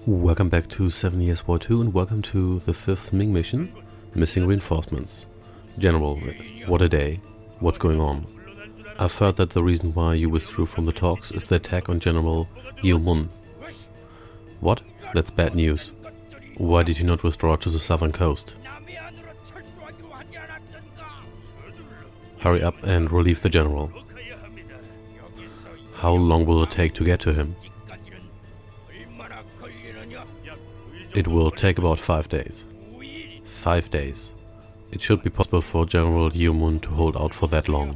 Welcome back to 7 Years War II and welcome to the 5th Ming mission, Missing Reinforcements. General, what a day. What's going on? I've heard that the reason why you withdrew from the talks is the attack on General Yeomun. What? That's bad news. Why did you not withdraw to the southern coast? Hurry up and relieve the general. How long will it take to get to him? It will take about 5 days. 5 days. It should be possible for General Yeomun to hold out for that long.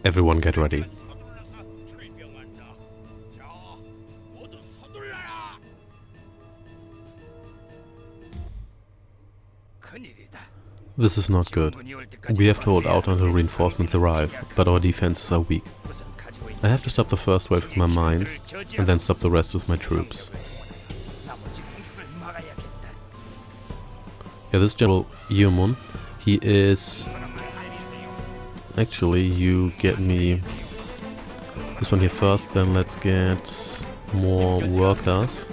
Everyone get ready. This is not good. We have to hold out until reinforcements arrive, but our defenses are weak. I have to stop the first wave with my mines, and then stop the rest with my troops. Yeah, this General Yeomun, he is... Actually, you get me this one here first, then let's get more workers.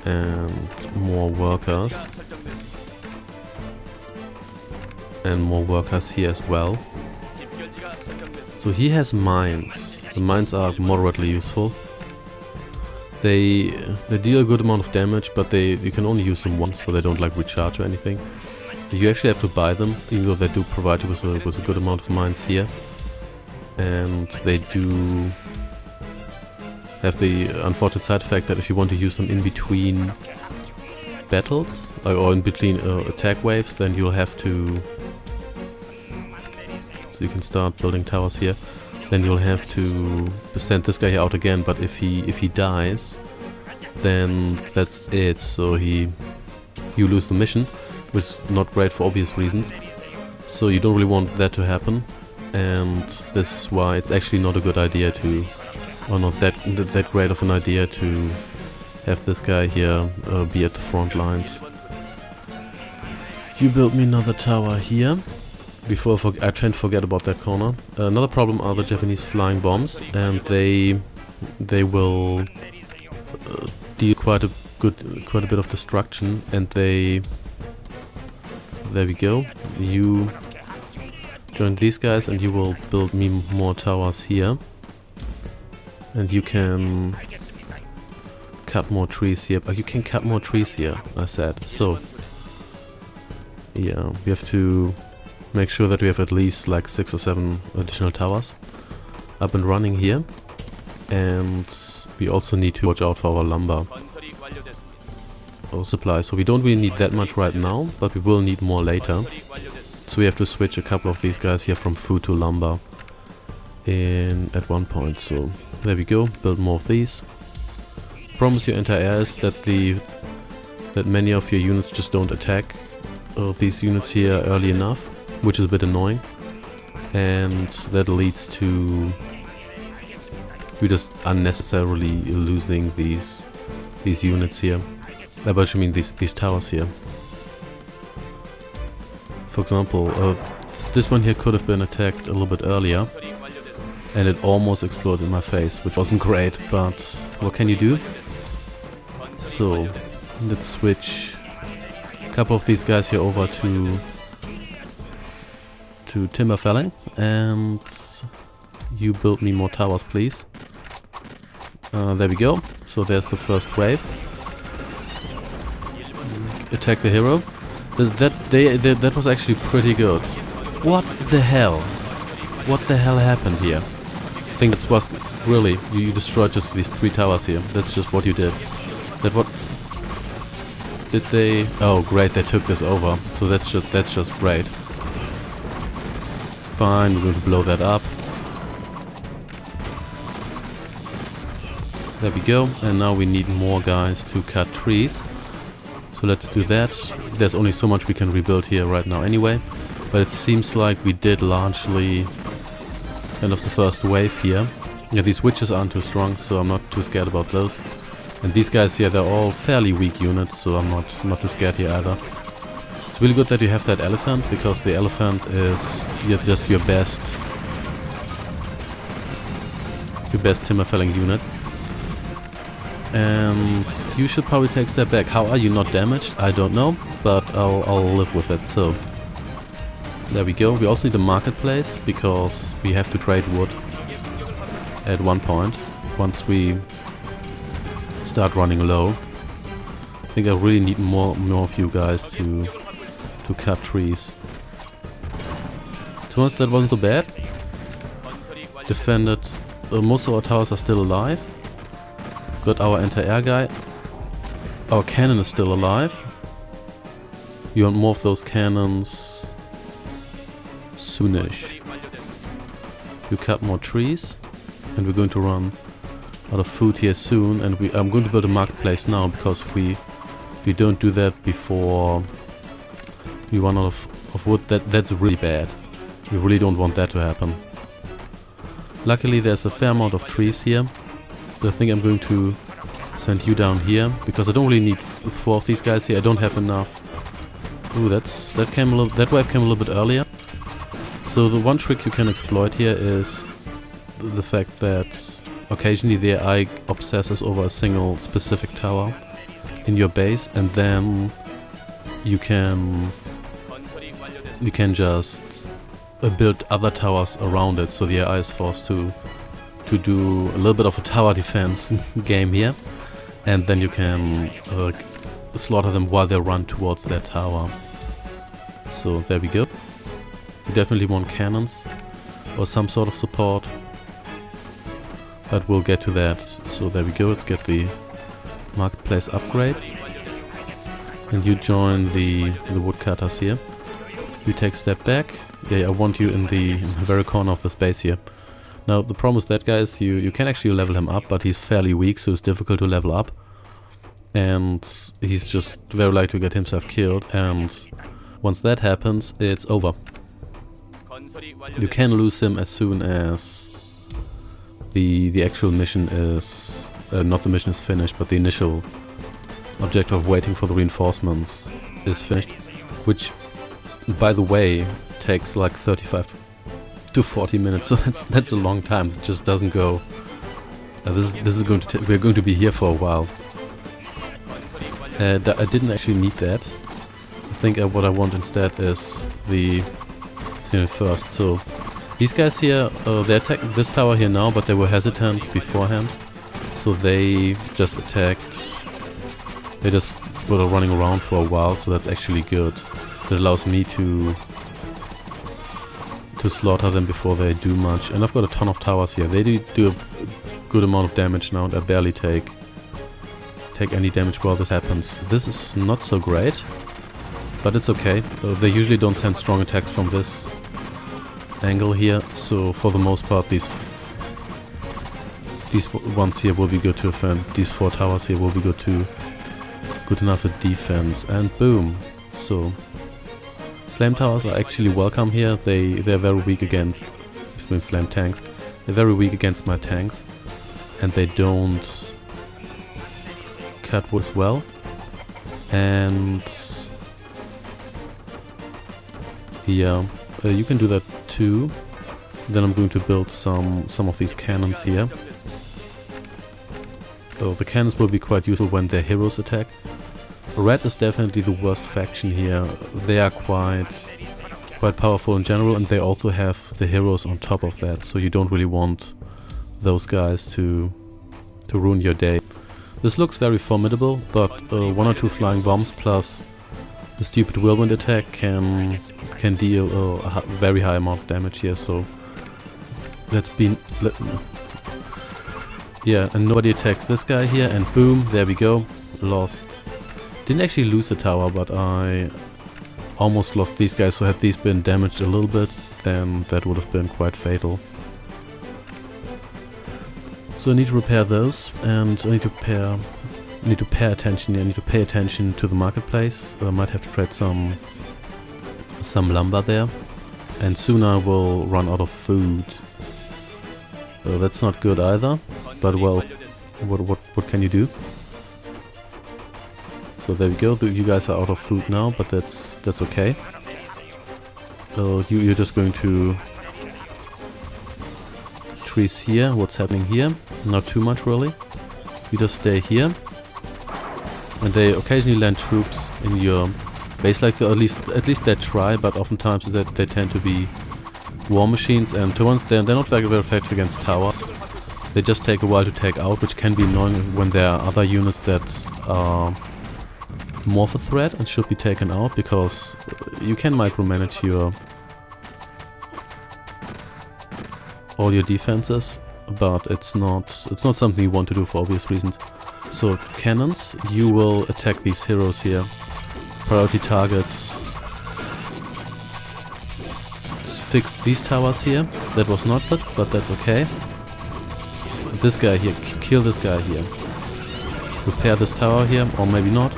And more workers. And more workers here as well. So he has mines. The mines are moderately useful. They deal a good amount of damage, but you can only use them once, so they don't like recharge or anything. You actually have to buy them, even though they do provide you with a good amount of mines here. And they do have the unfortunate side effect that if you want to use them in between battles, or in between attack waves, then you'll have to... So you can start building towers here. Then you'll have to send this guy out again, but if he dies, then that's it. So you lose the mission, which is not great for obvious reasons. So you don't really want that to happen, and this is why it's actually not a good idea to, or not that great of an idea to have this guy here be at the front lines. You build me another tower here. Before I tend to forget about that corner. Another problem are the Japanese flying bombs, and they will deal quite a bit of destruction. And there we go. You join these guys, and you will build me more towers here. And you can cut more trees here. You can cut more trees here, I said. So yeah, we have to make sure that we have at least like 6 or 7 additional towers up and running here. And we also need to watch out for our lumber or supply. So we don't really need that much right now, but we will need more later. So we have to switch a couple of these guys here from food to lumber at one point. So there we go, build more of these. Problem with your anti-air is that many of your units just don't attack these units here early enough, which is a bit annoying, and that leads to we just unnecessarily losing these units here. But I mean these towers here. For example, this one here could have been attacked a little bit earlier, and it almost exploded in my face, which wasn't great, but what can you do? So let's switch a couple of these guys here over to timber felling, and you build me more towers, please. There we go. So there's the first wave. Attack the hero. That was actually pretty good. What the hell? What the hell happened here? I think that was really you destroyed just these 3 towers here. That's just what you did. Did they? Oh, great! They took this over. So that's just great. Fine, we're going to blow that up. There we go, and now we need more guys to cut trees. So let's do that. There's only so much we can rebuild here right now anyway, but it seems like we did largely end of the first wave here. Yeah, these witches aren't too strong, so I'm not too scared about those. And these guys here, they're all fairly weak units, so I'm not too scared here either. It's really good that you have that elephant, because the elephant is just your best timber felling unit. And you should probably take a step back. How are you not damaged? I don't know, but I'll live with it. So there we go. We also need a marketplace because we have to trade wood at one point once we start running low. I think I really need more of you guys to cut trees. To be honest, that wasn't so bad. Defended. Most of our towers are still alive. Got our anti-air guy. Our cannon is still alive. You want more of those cannons soonish. You cut more trees, and we're going to run out of food here soon. And I'm going to build a marketplace now, because if we don't do that before we run out of wood, that's really bad. We really don't want that to happen. Luckily, there's a fair amount of trees here. So I think I'm going to send you down here, because I don't really need 4 of these guys here. I don't have enough. Ooh, that wave came a little bit earlier. So the one trick you can exploit here is the fact that occasionally the AI obsesses over a single specific tower in your base, and then you can just build other towers around it. So the AI is forced to do a little bit of a tower defense game here, and then you can slaughter them while they run towards their tower. So there we go. You definitely want cannons or some sort of support, but we'll get to that. So there we go. Let's get the marketplace upgrade, and you join the woodcutters here. You take a step back. Yeah, I want you in the very corner of the space here. Now the problem with that guy is you can actually level him up, but he's fairly weak, so it's difficult to level up. And he's just very likely to get himself killed, and once that happens, it's over. You can lose him as soon as the actual mission is... not the mission is finished, but the initial objective of waiting for the reinforcements is finished. Which, by the way, takes like 35 to 40 minutes, so that's a long time. It just doesn't go. This is going to we're going to be here for a while. I didn't actually need that. I think what I want instead is the first. So these guys here, they attack this tower here now, but they were hesitant beforehand, so they just attacked. They just were running around for a while, so that's actually good. That allows me to slaughter them before they do much. And I've got a ton of towers here. They do a good amount of damage now, and I barely take any damage while this happens. This is not so great, but it's okay. They usually don't send strong attacks from this angle here, so for the most part these ones here will be good to defend. These 4 towers here will be good enough at defense, and boom. So flame towers are actually welcome here. They're very weak against flame tanks. They're very weak against my tanks, and they don't cut wood as well. And yeah, you can do that too. Then I'm going to build some of these cannons here. So the cannons will be quite useful when their heroes attack. Red is definitely the worst faction here. They are quite powerful in general, and they also have the heroes on top of that, so you don't really want those guys to ruin your day. This looks very formidable, but 1 or 2 flying bombs plus the stupid whirlwind attack can deal a very high amount of damage here. So yeah, and nobody attacked this guy here, and boom, there we go. Lost. Didn't actually lose the tower, but I almost lost these guys, so had these been damaged a little bit, then that would have been quite fatal. So I need to repair those, and I need to pay attention here. I need to pay attention to the marketplace. I might have to trade some lumber there, and soon I will run out of food. That's not good either, but well, what can you do? So there we go. You guys are out of food now, but that's okay. You're just going to trees here. What's happening here? Not too much really. You just stay here. And they occasionally land troops in your base, like at least they try, but oftentimes they tend to be war machines, and they're not very effective against towers. They just take a while to take out, which can be annoying when there are other units that are more of a threat and should be taken out, because you can micromanage all your defenses, but it's not something you want to do for obvious reasons. So cannons, you will attack these heroes here. Priority targets. Fix these towers here. That was not good, but that's okay. This guy here, kill this guy here. Repair this tower here, or maybe not.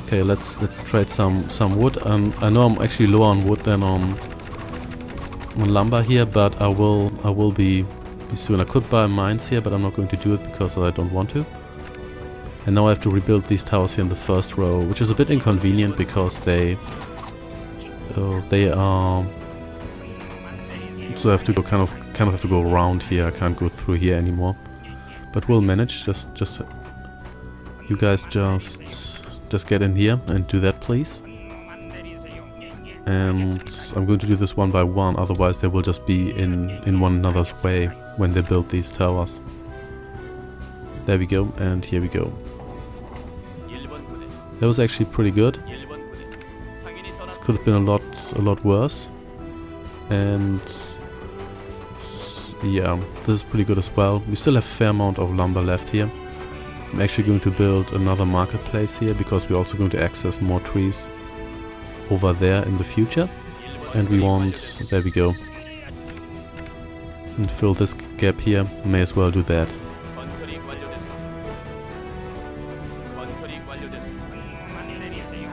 Okay, let's trade some wood. I know I'm actually lower on wood than on lumber here, but I will be soon. I could buy mines here, but I'm not going to do it because I don't want to. And now I have to rebuild these towers here in the first row, which is a bit inconvenient because they are. So I have to go kind of have to go around here. I can't go through here anymore. But we'll manage. Just you guys just get in here and do that, please. And I'm going to do this one by one, otherwise they will just be in one another's way when they build these towers. There we go, and here we go. That was actually pretty good. This could have been a lot worse. And yeah, this is pretty good as well. We still have a fair amount of lumber left here. I'm actually going to build another marketplace here because we're also going to access more trees over there in the future. And we want, there we go. And fill this gap here, may as well do that.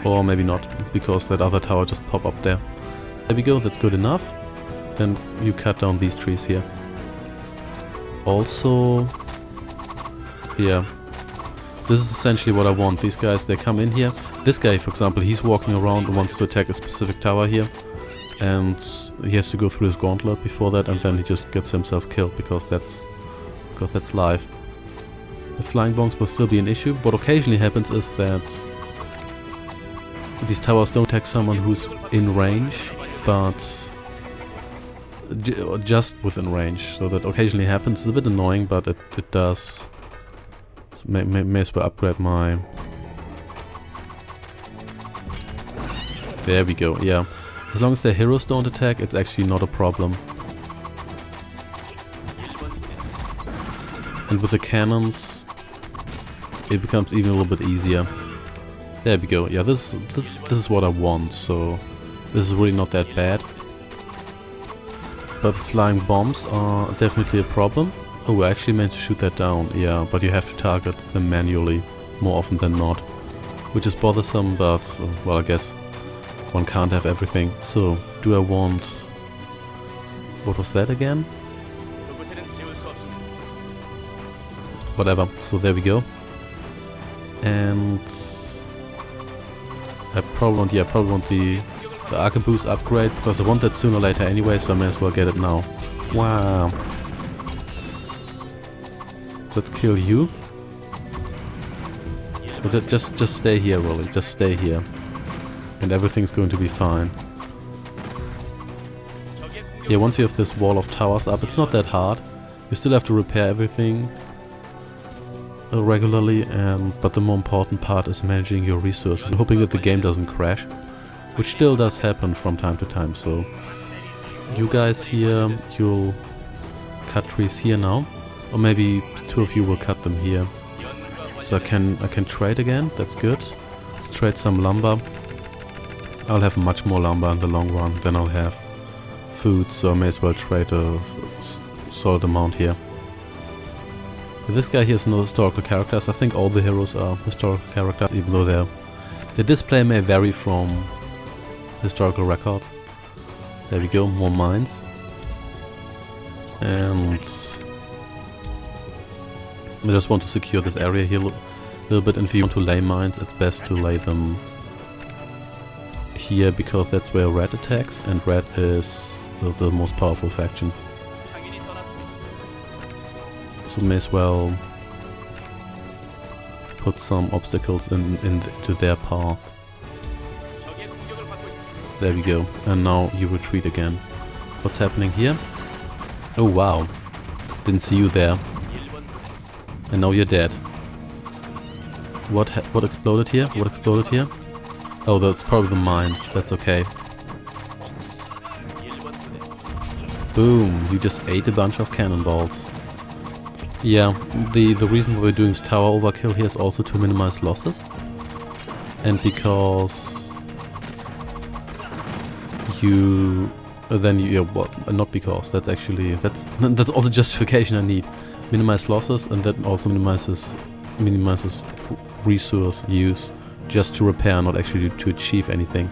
Or maybe not, because that other tower just popped up there. There we go, that's good enough. Then you cut down these trees here. Also, yeah, this is essentially what I want. These guys, they come in here. This guy, for example, he's walking around and wants to attack a specific tower here. And he has to go through his gauntlet before that, and then he just gets himself killed because that's live. The flying bombs will still be an issue. What occasionally happens is that these towers don't attack someone who's in range, but just within range. So that occasionally happens. It's a bit annoying, but it does. May as well upgrade my... There we go, yeah. As long as their heroes don't attack, it's actually not a problem. And with the cannons, it becomes even a little bit easier. There we go, yeah, this is what I want, so this is really not that bad. But flying bombs are definitely a problem. Oh, I actually meant to shoot that down, yeah, but you have to target them manually more often than not. Which is bothersome, but, well, I guess one can't have everything. So, do I want... What was that again? Whatever, so there we go. And... I probably want the arquebus upgrade, because I want that sooner or later anyway, so I may as well get it now. Wow. Let's kill you. But just stay here, really. Just stay here. And everything's going to be fine. Yeah, once you have this wall of towers up, it's not that hard. You still have to repair everything regularly, but the more important part is managing your resources and hoping that the game doesn't crash, which still does happen from time to time. So you guys here, you'll cut trees here now, or maybe two of you will cut them here. So I can trade again. That's good. Let's trade some lumber. I'll have much more lumber in the long run than I'll have food, so I may as well trade a solid amount here. This guy here is no historical characters. I think all the heroes are historical characters, even though their display may vary from historical records. There we go, more mines. And I just want to secure this area here a little bit. And if you want to lay mines, it's best to lay them here, because that's where red attacks, and red is the most powerful faction. So may as well put some obstacles into their path. There we go. And now you retreat again. What's happening here? Oh wow. Didn't see you there. And now you're dead. What exploded here? What exploded here? Oh, that's probably the mines. That's okay. Boom. You just ate a bunch of cannonballs. Yeah, the reason why we're doing tower overkill here is also to minimize losses. And because well, not because, that's actually, that's all the justification I need. Minimize losses, and that also minimizes resource use just to repair, not actually to achieve anything.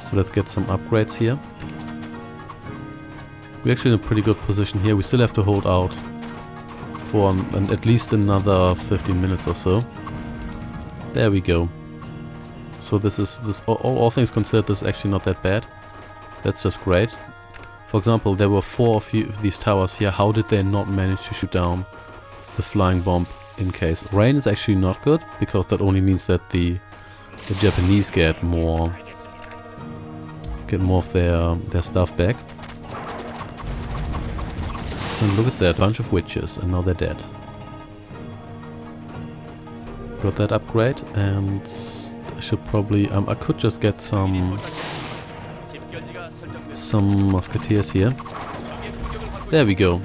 So let's get some upgrades here. We're actually in a pretty good position here. We still have to hold out for at least another 15 minutes or so. There we go. So all things considered, this is actually not that bad. That's just great. For example, there were 4 of these towers here. How did they not manage to shoot down the flying bomb in case? Rain is actually not good, because that only means that the Japanese get more of their stuff back. And look at that, bunch of witches, and now they're dead. Got that upgrade, and I should probably I could just get some musketeers here. There we go.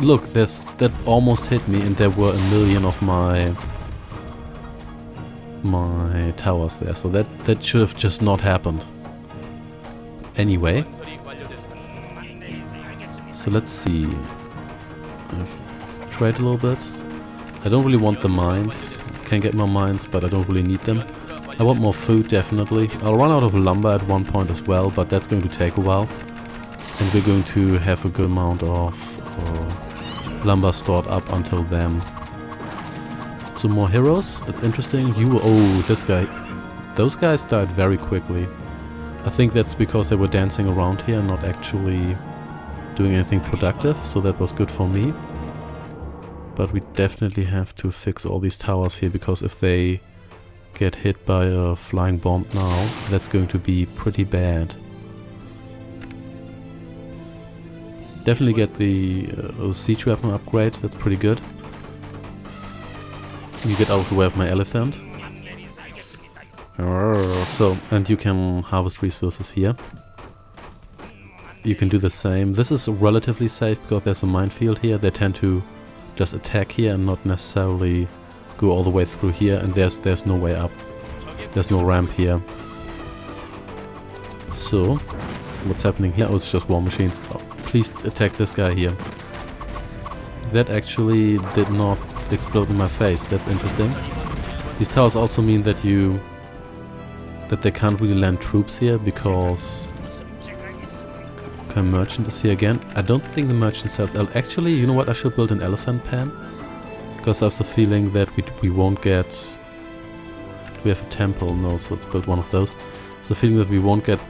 Look, that almost hit me, and there were a million of my towers there. So that should have just not happened. Anyway, so let's see. Trade a little bit. I don't really want the mines. Can get more mines, but I don't really need them. I want more food, definitely. I'll run out of lumber at one point as well, but that's going to take a while. And we're going to have a good amount of lumber stored up until then. Some more heroes. That's interesting. Oh, this guy. Those guys died very quickly. I think that's because they were dancing around here and not actually doing anything productive, so that was good for me. But we definitely have to fix all these towers here, because if they get hit by a flying bomb now, that's going to be pretty bad. Definitely get the siege weapon upgrade, that's pretty good. You get out of the way of my elephant. So, and you can harvest resources here. You can do the same. This is relatively safe because there's a minefield here. They tend to just attack here and not necessarily go all the way through here, and there's no way up. There's no ramp here. So, what's happening here? Oh, it's just war machines. Oh, please attack this guy here. That actually did not explode in my face. That's interesting. These towers also mean that they can't really land troops here, because merchant is here again. I don't think the merchant sells. Actually, you know what? I should build an elephant pen, because I have the feeling that we won't get. We have a temple, no, so let's build one of those. The feeling that we won't get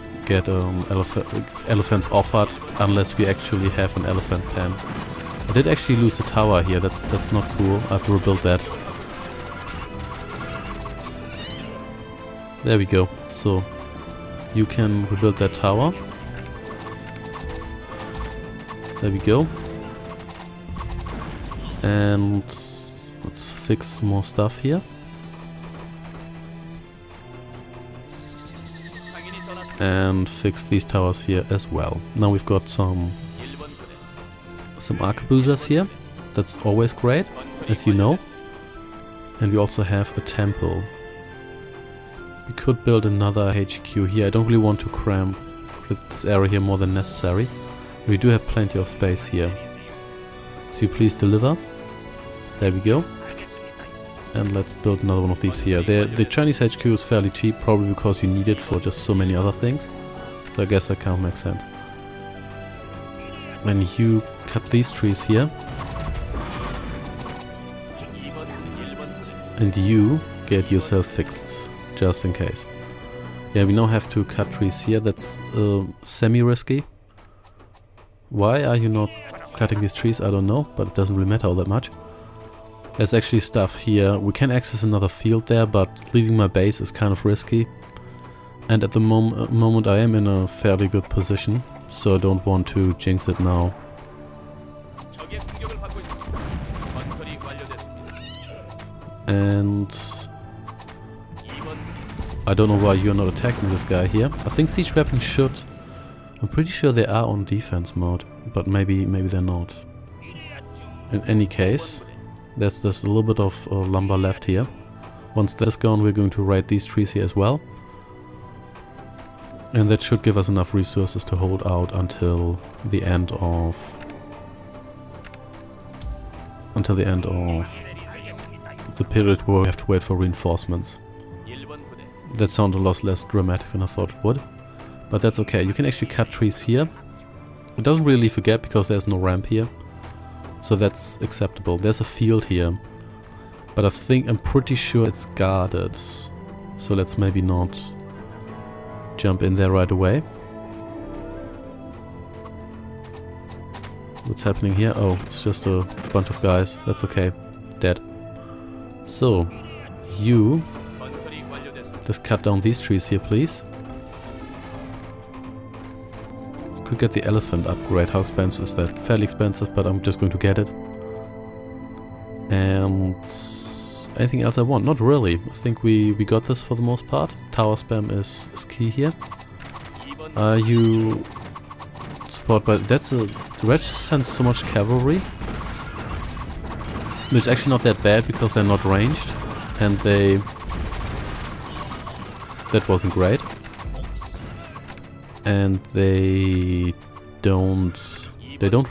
elephants offered unless we actually have an elephant pen. I did actually lose the tower here. That's not cool. I have to rebuild that. There we go. So you can rebuild that tower. There we go. And let's fix more stuff here. And fix these towers here as well. Now we've got some arquebusiers here. That's always great, as you know. And we also have a temple. We could build another HQ here. I don't really want to cram this area here more than necessary. We do have plenty of space here. So you please deliver. There we go. And let's build another one of these here. The Chinese HQ is fairly cheap, probably because you need it for just so many other things. So I guess that kind of makes sense. And you cut these trees here. And you get yourself fixed, just in case. Yeah, we now have to cut trees here. That's semi-risky. Why are you not cutting these trees? I don't know, but it doesn't really matter all that much. There's actually stuff here. We can access another field there, but leaving my base is kind of risky. And at the moment I am in a fairly good position, so I don't want to jinx it now. And I don't know why you're not attacking this guy here. I think siege weapons should... I'm pretty sure they are on defense mode, but maybe they're not. In any case, there's just a little bit of lumber left here. Once that's gone, we're going to raid these trees here as well. And that should give us enough resources to hold out until the end of... the period where we have to wait for reinforcements. That sounded a lot less dramatic than I thought it would. But that's okay. You can actually cut trees here. It doesn't really leave a gap because there's no ramp here. So that's acceptable. There's a field here. But I'm pretty sure it's guarded. So let's maybe not jump in there right away. What's happening here? Oh, it's just a bunch of guys. That's okay. Dead. So, you just cut down these trees here, please. Could get the elephant upgrade. How expensive is that? Fairly expensive, but I'm just going to get it. And anything else I want? Not really. I think we got this for the most part. Tower spam is key here. You support, but that's a... The Red just sends so much cavalry. Which is actually not that bad because they're not ranged. And they... That wasn't great. And they don't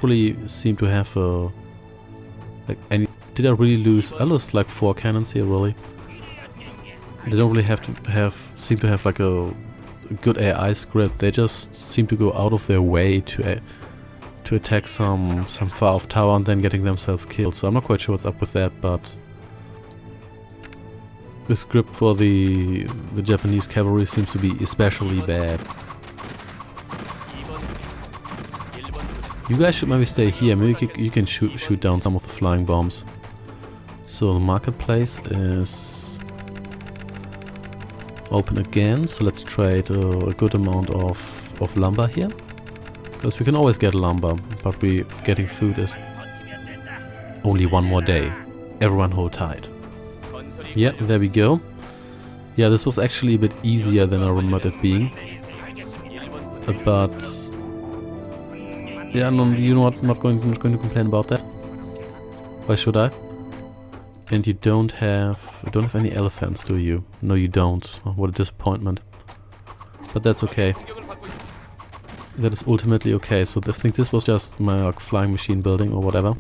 really seem to have a... Like any... Did I really lose? I lost like 4 cannons here, really. They don't really seem to have like a good AI script. They just seem to go out of their way to attack some far off tower and then getting themselves killed. So I'm not quite sure what's up with that, but the script for the Japanese cavalry seems to be especially bad. You guys should maybe stay here. Maybe you can shoot down some of the flying bombs. So the marketplace is open again. So let's trade a good amount of lumber here. Because we can always get lumber, but getting food is only one more day. Everyone hold tight. Yeah, there we go. Yeah, this was actually a bit easier than I remembered it being. But yeah, no, you know what? I'm not going to complain about that. Why should I? And you don't have any elephants, do you? No, you don't. Oh, what a disappointment. But that's okay. That is ultimately okay. So I think this was just my flying machine building or whatever.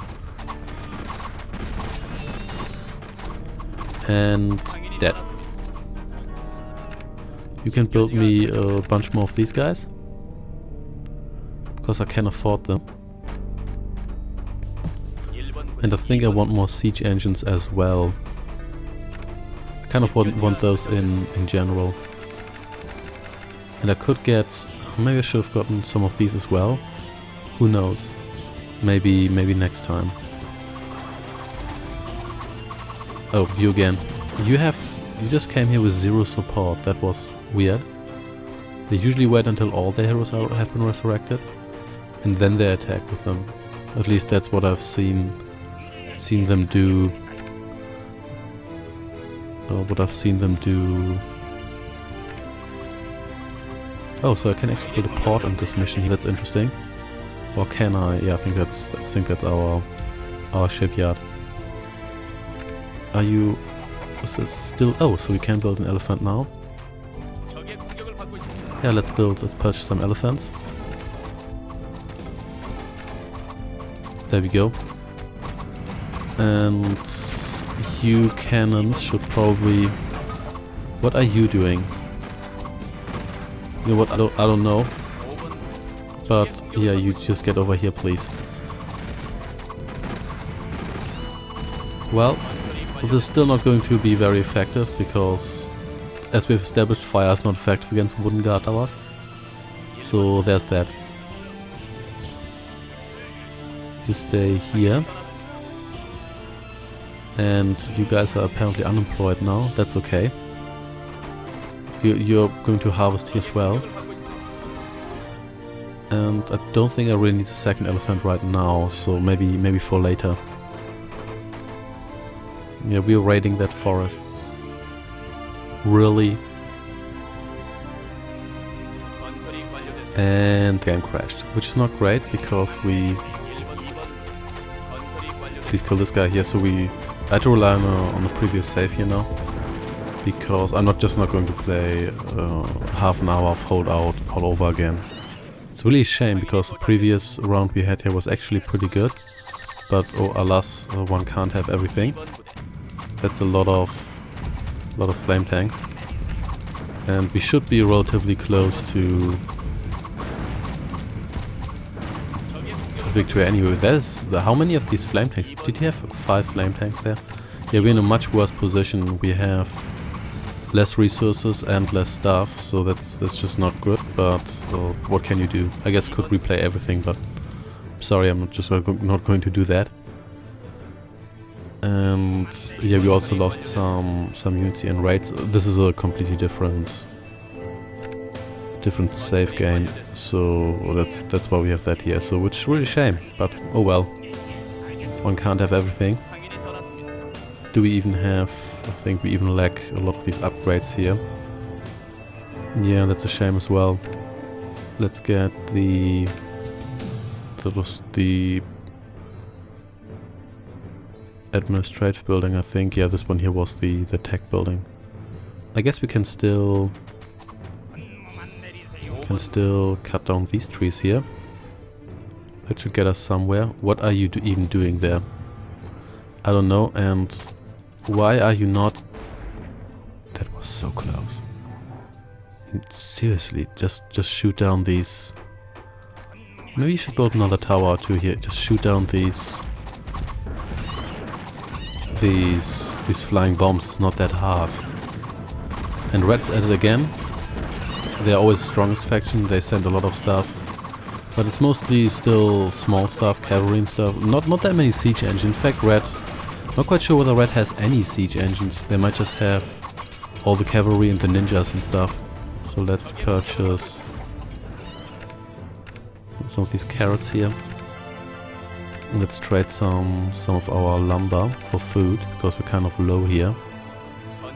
And dead. You can build me a bunch more of these guys. Because I can afford them. And I think I want more siege engines as well. I kind of want those in general. And I could get... Maybe I should have gotten some of these as well. Who knows? Maybe next time. Oh, you again. You just came here with 0 support. That was weird. They usually wait until all their heroes have been resurrected. And then they attack with them. At least that's what I've seen them do. Oh, so I can actually put a port in this mission here. That's interesting. Or can I? Yeah, I think that's our shipyard. Are you? Is it still? Oh, so we can build an elephant now. Yeah, let's purchase some elephants. There we go. And you cannons should probably... What are you doing? You know what, I don't know. But yeah, you just get over here, please. Well, this is still not going to be very effective because, as we've established, fire is not effective against wooden guard towers. So there's that. You stay here. And you guys are apparently unemployed now. That's okay. You're going to harvest here as well. And I don't think I really need a second elephant right now, so maybe for later. Yeah, we're raiding that forest. Really? And the game crashed, which is not great because we... Please kill this guy here, so I had to rely on a previous save here now. Because I'm not going to play half an hour of holdout all over again. It's really a shame because the previous round we had here was actually pretty good. But oh alas, one can't have everything. That's a lot of flame tanks. And we should be relatively close to victory anyway. How many of these flame tanks? Did you have 5 flame tanks there? Yeah, we're in a much worse position. We have less resources and less stuff, so that's just not good. But what can you do? I guess could replay everything, but sorry, I'm not going to do that. And yeah, we also lost some unity and raids. This is a completely different save game, so that's why we have that here. So which is really a shame, but oh well. One can't have everything. Do we even have? I think we even lack a lot of these upgrades here. Yeah, that's a shame as well. Let's get the administrative building, I think. Yeah, this one here was the tech building. I guess we can still cut down these trees here. That should get us somewhere. What are you even doing there? I don't know. And why are you not... That was so close. Seriously, just shoot down these... Maybe you should build another tower or two here. Just shoot down these flying bombs. It's not that hard. And Red's at it again. They're always the strongest faction. They send a lot of stuff. But it's mostly still small stuff, cavalry and stuff. Not that many siege engines. In fact, Red... Not quite sure whether Red has any siege engines. They might just have all the cavalry and the ninjas and stuff. So let's purchase some of these carrots here. Let's trade some of our lumber for food, because we're kind of low here.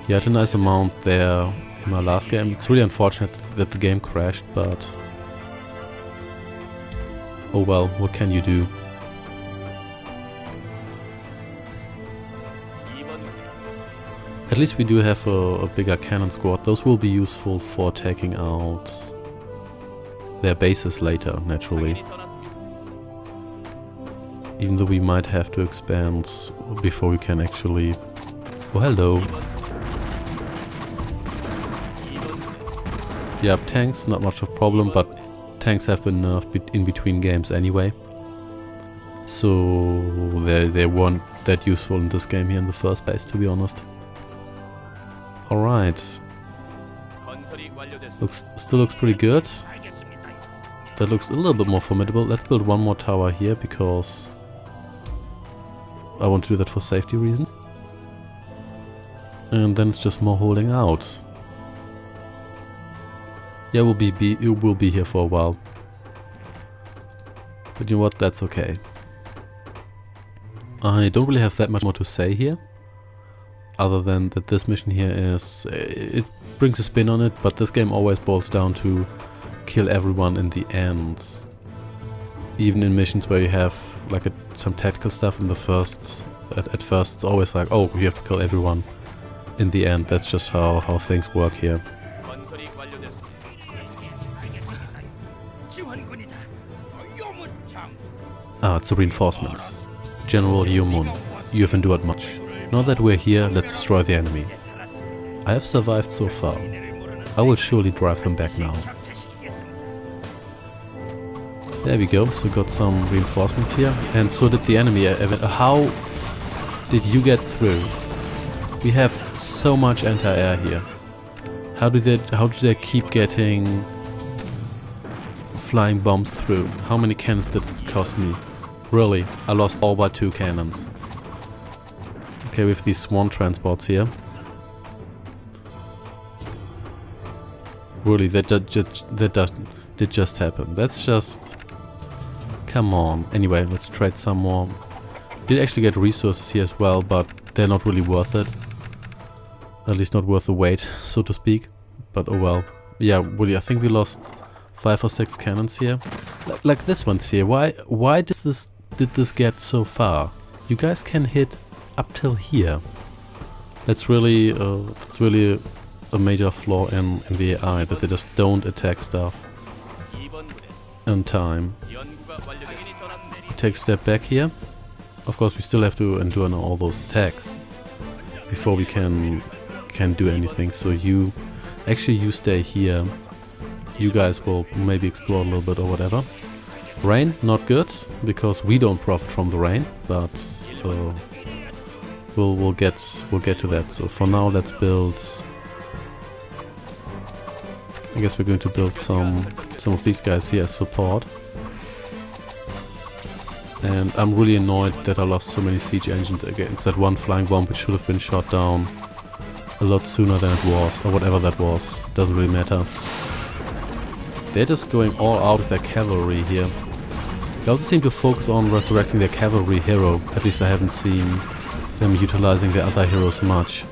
Yeah, I had a nice amount there in my last game. It's really unfortunate that the game crashed, but... Oh well, what can you do? At least we do have a bigger cannon squad. Those will be useful for taking out their bases later, naturally. Even though we might have to expand before we can actually... Oh, hello. Yeah, tanks, not much of a problem, but tanks have been nerfed in between games anyway. So they weren't that useful in this game here in the first place, to be honest. Alright. Still looks pretty good. That looks a little bit more formidable. Let's build one more tower here, because I want to do that for safety reasons. And then it's just more holding out. Yeah, it will be here for a while. But you know what, that's okay. I don't really have that much more to say here. Other than that this mission here is... It brings a spin on it, but this game always boils down to kill everyone in the end. Even in missions where you have like some tactical stuff in the first... At first it's always like, oh, you have to kill everyone in the end. That's just how things work here. Ah, it's the reinforcements. General Yomun, you have endured much. Now that we're here, let's destroy the enemy. I have survived so far. I will surely drive them back now. There we go, so got some reinforcements here. And so did the enemy. How did you get through? We have so much anti-air here. How do they keep getting flying bombs through? How many cannons did it cost me? Really, I lost all but 2 cannons. Okay, with these swan transports here. Really, that did just happen. That's just... Come on. Anyway, let's trade some more. Did actually get resources here as well, but they're not really worth it. At least not worth the wait, so to speak. But oh well. Yeah, really, I think we lost 5 or 6 cannons here. Like this one's here. Why did this get so far? You guys can hit up till here. That's really a major flaw in the AI, that they just don't attack stuff in time. Take a step back here. Of course, we still have to endure all those attacks before we can do anything. So you stay here. You guys will maybe explore a little bit or whatever. Rain, not good, because we don't profit from the rain, but we'll get to that. So for now, let's build. I guess we're going to build some of these guys here as support. And I'm really annoyed that I lost so many siege engines against that one flying bomb, which should have been shot down a lot sooner than it was, or whatever that was. Doesn't really matter. They're just going all out with their cavalry here. They also seem to focus on resurrecting their cavalry hero. At least I haven't seen them utilizing their other heroes much.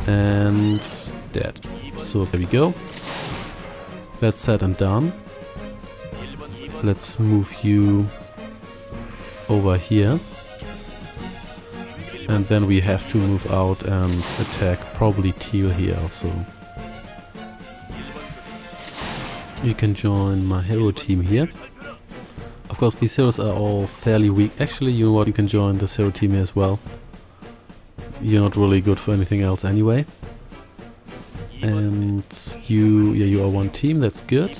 And dead. So there we go. That's said and done. Let's move you over here. And then we have to move out and attack probably Teal here also. You can join my hero team here. Of course, these heroes are all fairly weak. Actually, you know what? You can join this hero team here as well. You're not really good for anything else anyway. And you are one team, that's good.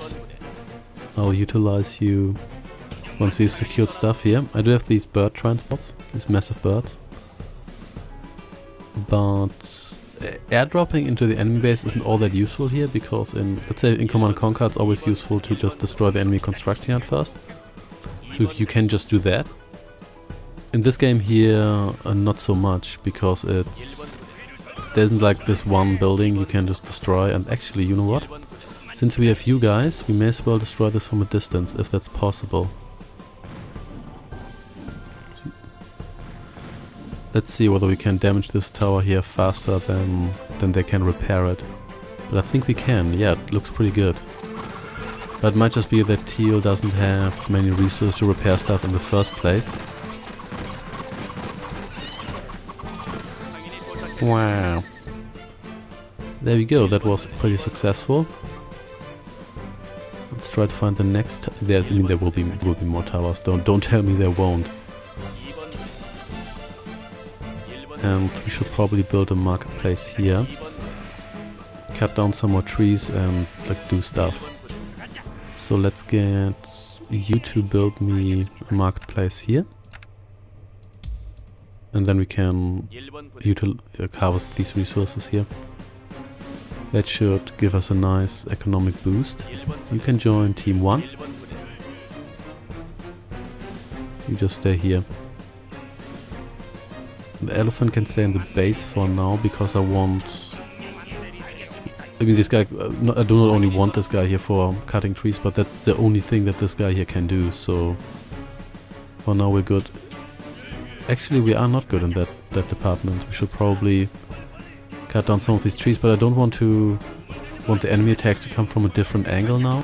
I'll utilize you once we've secured stuff here. I do have these bird transports, these massive birds. But airdropping into the enemy base isn't all that useful here, because let's say in Command & Conquer it's always useful to just destroy the enemy construction yard first. So you can just do that. In this game here, not so much, because there isn't like this one building you can just destroy. And actually, you know what? Since we have you guys, we may as well destroy this from a distance, if that's possible. Let's see whether we can damage this tower here faster than they can repair it. But I think we can. Yeah, it looks pretty good. But it might just be that Teal doesn't have many resources to repair stuff in the first place. Wow. There we go, that was pretty successful. Let's try to find the next... there will be more towers, don't tell me there won't. And we should probably build a marketplace here. Cut down some more trees and like do stuff. So let's get you to build me a marketplace here. And then we can harvest these resources here. That should give us a nice economic boost. You can join Team 1. You just stay here. The elephant can stay in the base for now, because I want... I mean, this guy... I do not only want this guy here for cutting trees, but that's the only thing that this guy here can do, so... For now we're good. Actually, we are not good in that department. We should probably cut down some of these trees, but I don't want the enemy attacks to come from a different angle now,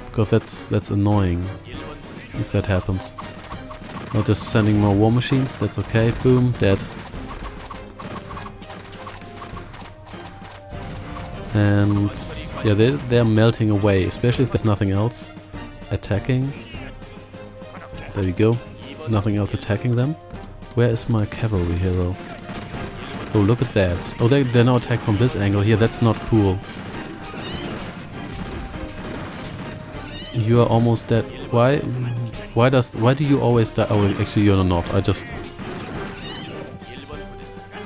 because that's annoying if that happens. Not just sending more war machines, that's okay. Boom, dead. And yeah, they're melting away, especially if there's nothing else attacking. There we go. Nothing else attacking them. Where is my cavalry hero? Oh, look at that. Oh, they're now attacked from this angle here. That's not cool. You are almost dead. Why do you always die? Oh, actually you're not. I just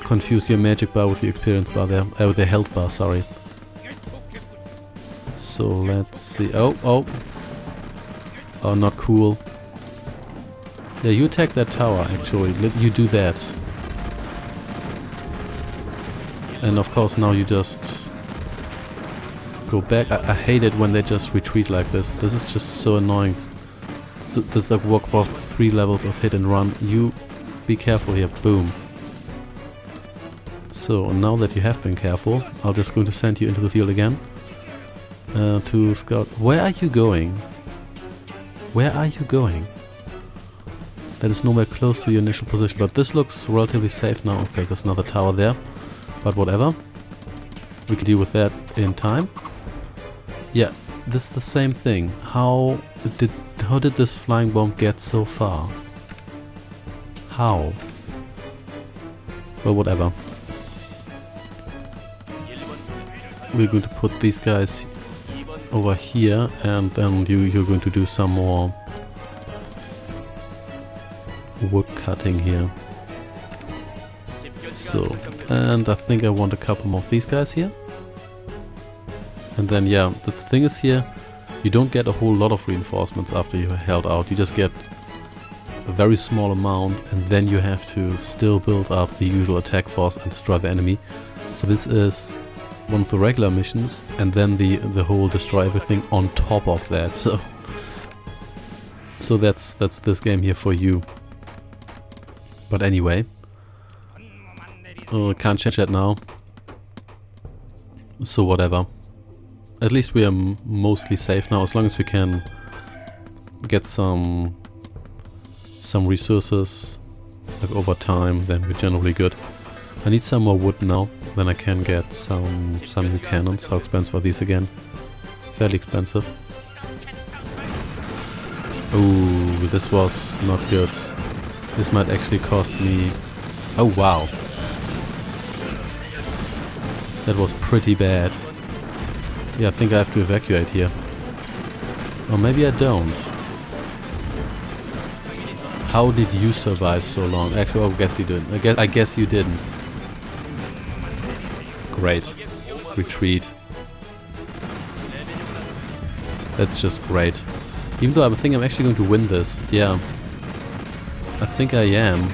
confused your magic bar with the experience bar there. With the health bar, sorry. So let's see. Oh, not cool. Yeah, you attack that tower, actually. Let you do that. And of course now you just go back. I hate it when they just retreat like this. This is just so annoying. This is like Warcraft 3 levels of hit and run. You be careful here. Boom. So now that you have been careful, I'm just going to send you into the field again. To scout. Where are you going? Where are you going? That is nowhere close to your initial position, but this looks relatively safe now. Okay, there's another tower there, but whatever. We can deal with that in time. Yeah, this is the same thing. How did this flying bomb get so far? How? Well, whatever. We're going to put these guys over here, and then you're going to do some more wood cutting here. So, and I think I want a couple more of these guys here. And then, yeah, the thing is here, you don't get a whole lot of reinforcements after you held out. You just get a very small amount, and then you have to still build up the usual attack force and destroy the enemy. So this is one of the regular missions, and then the whole destroy everything on top of that. So that's this game here for you. But anyway, can't change that now. So whatever. At least we are mostly safe now, as long as we can get some resources like over time, then we're generally good. I need some more wood now, then I can get some new cannons. How expensive are these again? Fairly expensive. Ooh, this was not good. This might actually cost me... Oh wow. That was pretty bad. Yeah, I think I have to evacuate here. Or maybe I don't. How did you survive so long? Actually, I guess you didn't. I guess you didn't. Great. Retreat. That's just great. Even though I think I'm actually going to win this. Yeah. I think I am.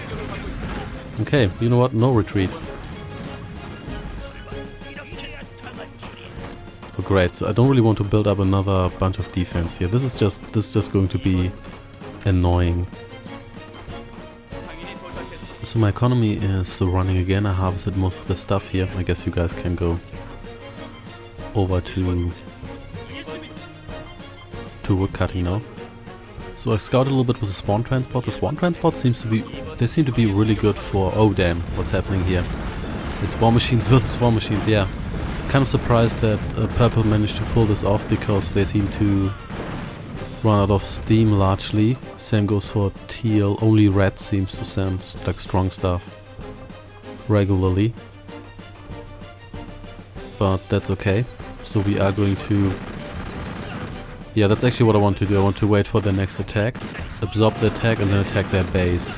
Okay, you know what? No retreat. Oh, great. So I don't really want to build up another bunch of defense here. This is just going to be annoying. So my economy is running again. I harvested most of the stuff here. I guess you guys can go over to wood cutting now. So I scouted a little bit with the spawn transport. The spawn transport seem to be really good for... Oh damn, what's happening here? It's war machines versus war machines, yeah. Kind of surprised that Purple managed to pull this off, because they seem to run out of steam largely. Same goes for Teal. Only Red seems to send like strong stuff regularly. But that's okay. So we are going to... Yeah, that's actually what I want to do. I want to wait for their next attack, absorb the attack, and then attack their base.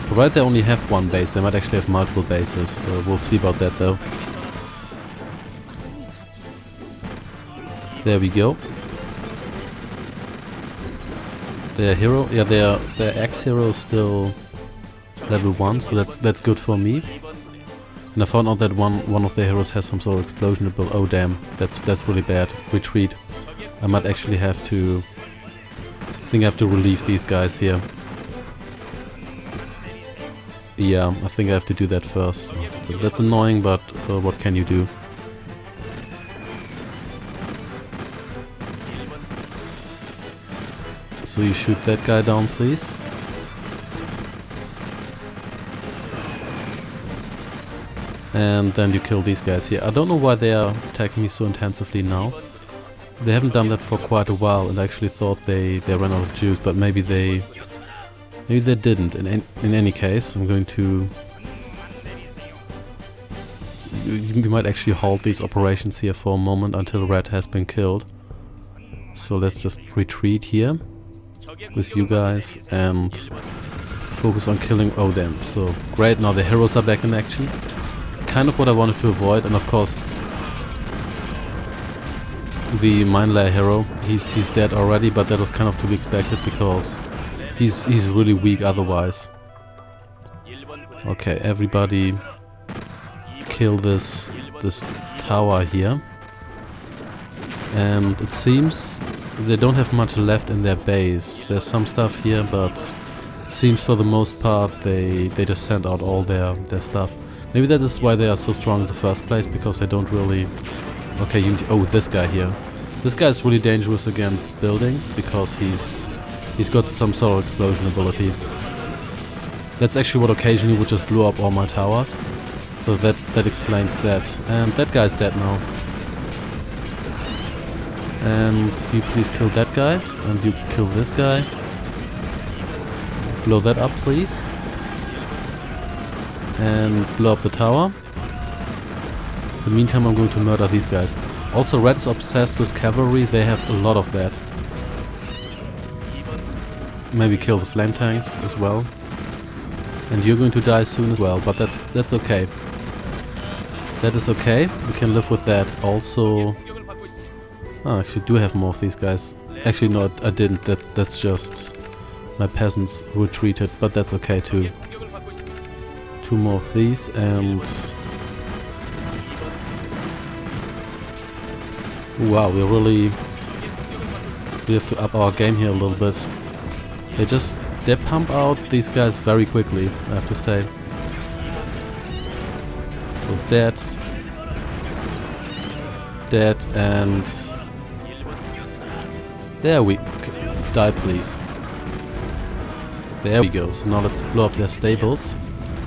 Provided they only have one base, they might actually have multiple bases. We'll see about that though. There we go. Their hero, yeah, their ex-hero is still level 1, so that's good for me. And I found out that one of their heroes has some sort of explosion ability. Oh damn, that's really bad. Retreat. I might actually have to... I think I have to relieve these guys here. Yeah, I think I have to do that first. So that's annoying, but what can you do? So you shoot that guy down, please. And then you kill these guys here. I don't know why they are attacking me so intensively now. They haven't done that for quite a while, and I actually thought they ran out of juice, but maybe they didn't. In any case, I'm going to... You might actually halt these operations here for a moment until Red has been killed. So let's just retreat here with you guys and focus on killing Odin. So great, now the heroes are back in action. It's kind of what I wanted to avoid, and of course the mine layer hero, he's dead already, but that was kind of to be expected because He's really weak otherwise. Okay, everybody kill this tower here. And it seems they don't have much left in their base. There's some stuff here, but it seems for the most part they just sent out all their stuff. Maybe that is why they are so strong in the first place, because they don't really... Okay, oh, this guy here. This guy is really dangerous against buildings, because he's got some sort of explosion ability. That's actually what occasionally would just blow up all my towers. So that explains that. And that guy's dead now. And you please kill that guy. And you kill this guy. Blow that up, please. And blow up the tower. In the meantime, I'm going to murder these guys. Also, Red is obsessed with cavalry. They have a lot of that. Maybe kill the flame tanks as well. And you're going to die soon as well, but that's okay. That is okay. We can live with that. Also, I actually do have more of these guys. Actually, no, I didn't. That's just my peasants retreated, but that's okay too. 2 more of these, and wow, we have to up our game here a little bit. They pump out these guys very quickly, I have to say. So dead, and there we die, please. There we go. So now let's blow up their stables.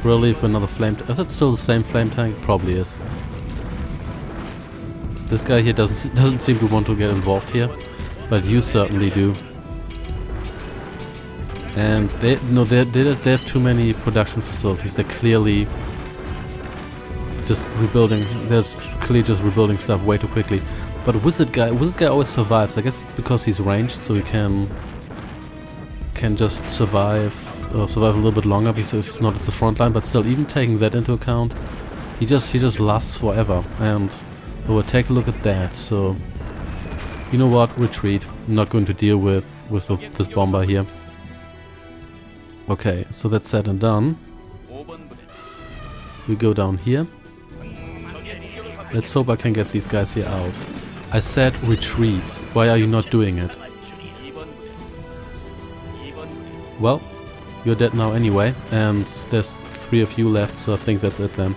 Really, if another flame... Is that still the same flame tank? Probably is. This guy here doesn't seem to want to get involved here, but you certainly do. And they have too many production facilities. They're clearly just rebuilding. They're clearly just rebuilding stuff way too quickly. But Wizard guy always survives. I guess it's because he's ranged, so he can just survive a little bit longer because he's not at the front line. But still, even taking that into account, he just lasts forever. And we'll take a look at that. So you know what? Retreat. I'm not going to deal with this bomber here. Okay, so that's said and done. We go down here. Let's hope I can get these guys here out. I said retreat. Why are you not doing it? Well, you're dead now anyway, and there's 3 of you left, so I think that's it then.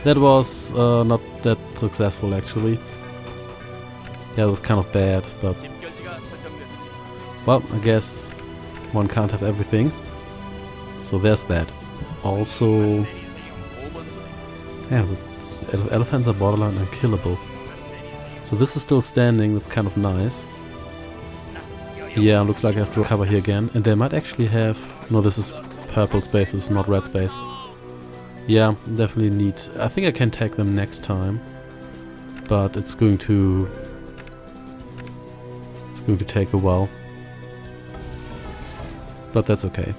That was not that successful actually. Yeah, it was kind of bad, but... Well, I guess one can't have everything. So there's that. Also... Yeah, elephants are borderline unkillable. So this is still standing, that's kind of nice. Yeah, looks like I have to recover here again. And they might actually have... No, this is purple space, this is not red space. Yeah, definitely need... I think I can take them next time. But it's going to take a while. But that's okay.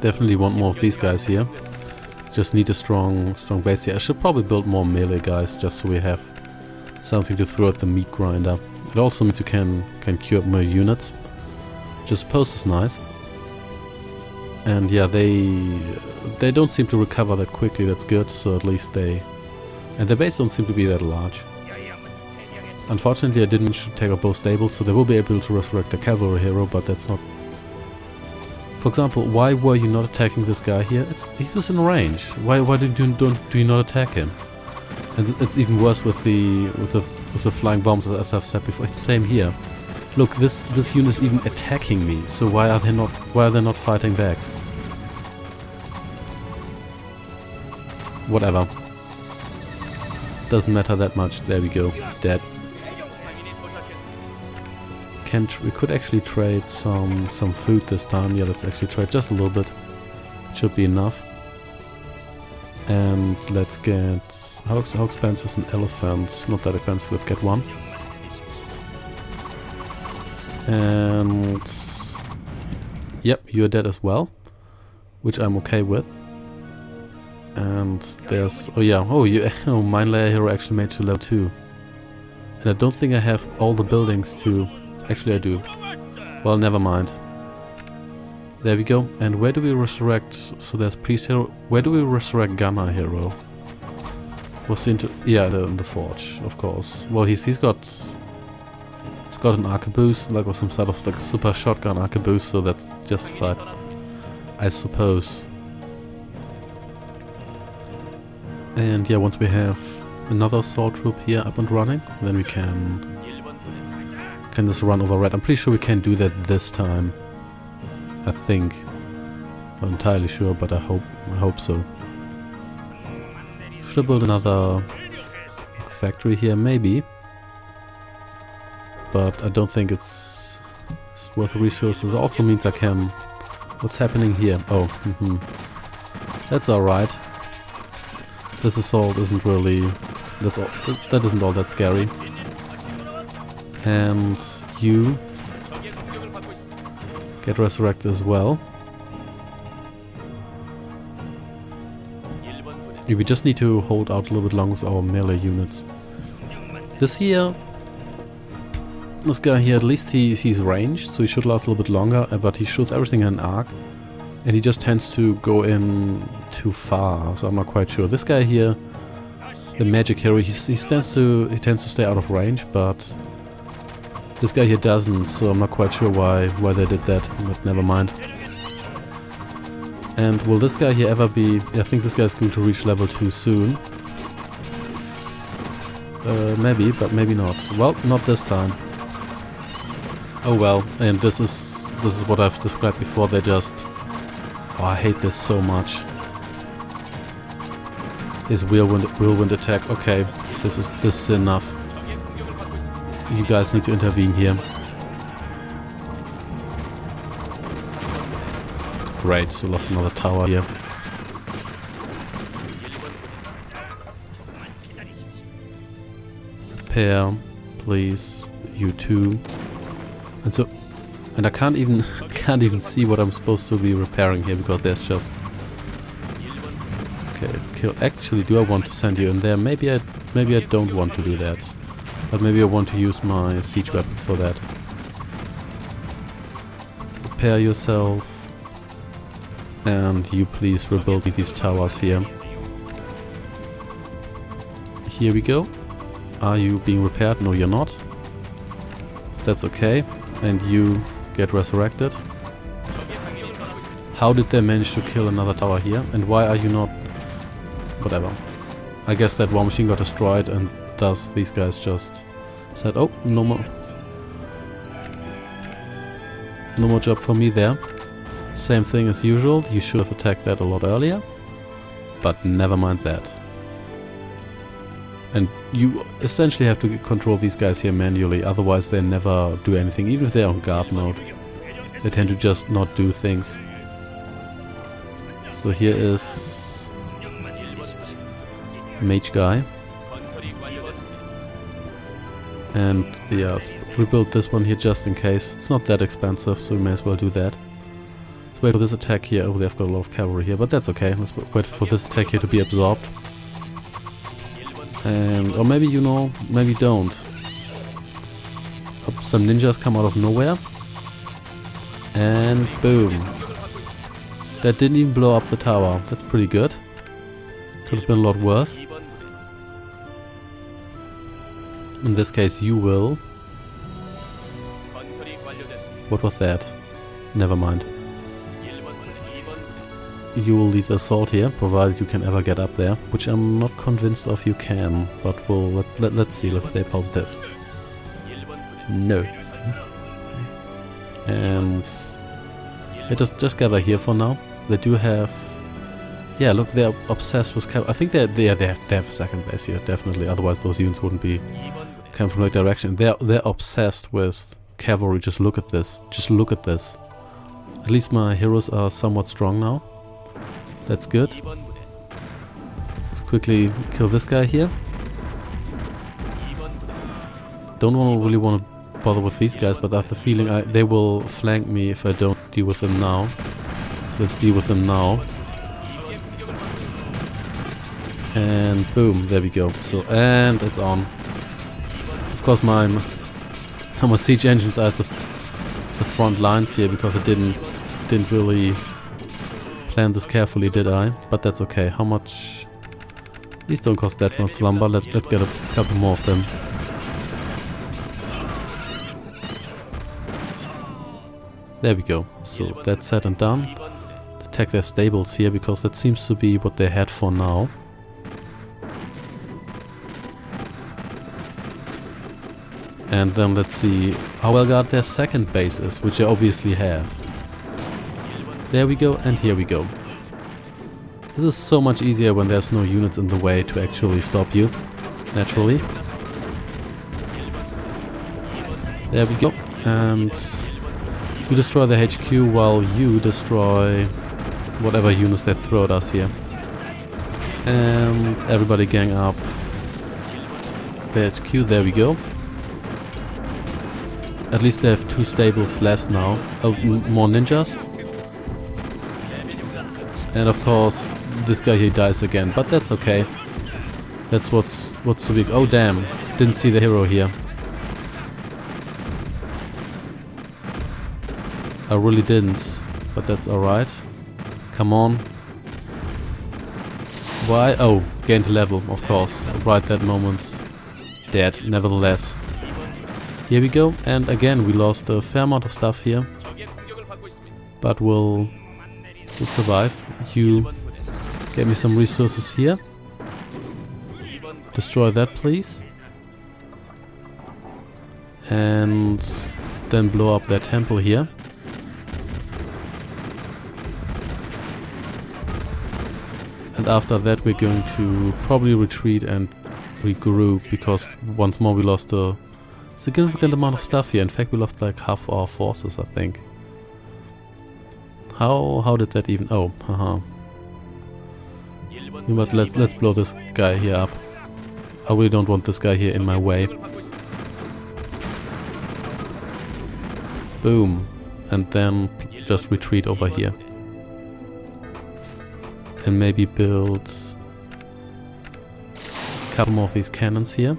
Definitely want more of these guys here. Just need a strong base here. I should probably build more melee guys just so we have something to throw at the meat grinder. It also means you can queue up more units, which I suppose is nice. And yeah, they don't seem to recover that quickly. That's good. So at least and their base don't seem to be that large. Unfortunately, I didn't take up both stables, so they will be able to resurrect the cavalry hero, but that's not... For example, why were you not attacking this guy here? He was in range. Why do you not attack him? And it's even worse with the flying bombs, as I've said before. It's the same here. Look, this unit is even attacking me. So why are they not fighting back? Whatever. Doesn't matter that much. There we go. Dead. We could actually trade some food this time. Yeah, let's actually trade just a little bit. Should be enough. And let's get... How expensive is an elephant? Not that expensive. Let's get one. And... Yep, you're dead as well. Which I'm okay with. And there's... Oh yeah, oh, Mine Layer Hero actually made to level 2. And I don't think I have all the buildings to... Actually I do. Well, never mind. There we go. And where do we resurrect? So there's priest hero. Where do we resurrect gunner hero? Was into the forge, of course. Well, he's got an arquebus, like, or some sort of like super shotgun arquebus, so that's justified, I suppose. And yeah, once we have another assault troop here up and running, then we can just run over red. I'm pretty sure we can do that this time. I think. Not entirely sure, but I hope so. Should I build another factory here? Maybe. But I don't think it's worth the resources. It also means I can... What's happening here? Oh, that's alright. This assault isn't really... That isn't all that scary. And you get resurrected as well. We just need to hold out a little bit longer with our melee units. This guy here, at least he's ranged, so he should last a little bit longer, but he shoots everything in an arc. And he just tends to go in too far, so I'm not quite sure. This guy here, the magic hero, he tends to stay out of range, but this guy here doesn't, so I'm not quite sure why they did that, but never mind. And will this guy here ever be... I think this guy is going to reach level 2 soon. Maybe, but maybe not. Well, not this time. Oh well, and this is what I've described before. They just... Oh, I hate this so much. His whirlwind attack. Okay, this is enough. You guys need to intervene here. Great, so lost another tower here. Repair, please. You too. And I can't even see what I'm supposed to be repairing here because there's just... Okay, kill. Actually, do I want to send you in there? Maybe I don't want to do that. But maybe I want to use my siege weapons for that. Repair yourself. And you please rebuild these towers here. Here we go. Are you being repaired? No, you're not. That's okay. And you get resurrected. How did they manage to kill another tower here? And why are you not... Whatever. I guess that war machine got destroyed and thus these guys just said, oh, no more job for me there. Same thing as usual. You should have attacked that a lot earlier. But never mind that. And you essentially have to control these guys here manually, otherwise they never do anything. Even if they're on guard mode, they tend to just not do things. So here is mage guy. And yeah, let's rebuild this one here just in case. It's not that expensive, so we may as well do that. Let's wait for this attack here. Oh, they've got a lot of cavalry here, but that's okay. Let's wait for this attack here to be absorbed. And, or maybe, you know, maybe don't. Some ninjas come out of nowhere. And boom. That didn't even blow up the tower. That's pretty good. Could have been a lot worse. In this case, you will. What was that? Never mind. You will lead the assault here, provided you can ever get up there, which I'm not convinced of you can, but let's see, let's stay positive. No. And yeah, just gather here for now. They do have... Yeah, look, they're obsessed with cavalry. I think they have a second base here, definitely, otherwise those units wouldn't be coming from that direction. They're obsessed with cavalry. Just look at this. Just look at this. At least my heroes are somewhat strong now. That's good. Let's quickly kill this guy here. Don't really want to bother with these guys, but I have the feeling they will flank me if I don't deal with them now. So let's deal with them now. And boom, there we go. So, and it's on. Of course, my siege engines are at the front lines here because I didn't really plan this carefully, did I? But that's okay. How much? These don't cost that much lumber. Let's get a couple more of them. There we go. So that's said and done. Attack their stables here because that seems to be what they had for now. And then let's see how well guard their second base is, which they obviously have. There we go, and here we go. This is so much easier when there's no units in the way to actually stop you, naturally. There we go, and you destroy the HQ while you destroy whatever units they throw at us here. And everybody gang up the HQ, there we go. At least they have 2 stables less now. Oh, more ninjas. And of course, this guy here dies again, but that's okay. That's what's so big. Oh damn, didn't see the hero here. I really didn't, but that's alright. Come on. Why? Oh, gained level, of course. Right that moment. Dead, nevertheless. Here we go, and again we lost a fair amount of stuff here. But we'll survive. You get me some resources here. Destroy that, please. And then blow up that temple here. And after that we're going to probably retreat and regroup, because once more we lost a significant amount of stuff here. In fact, we lost like half our forces, I think. How did that even... Oh, haha. But let's blow this guy here up. I really don't want this guy here in my way. Boom. And then just retreat over here. And maybe build a couple more of these cannons here.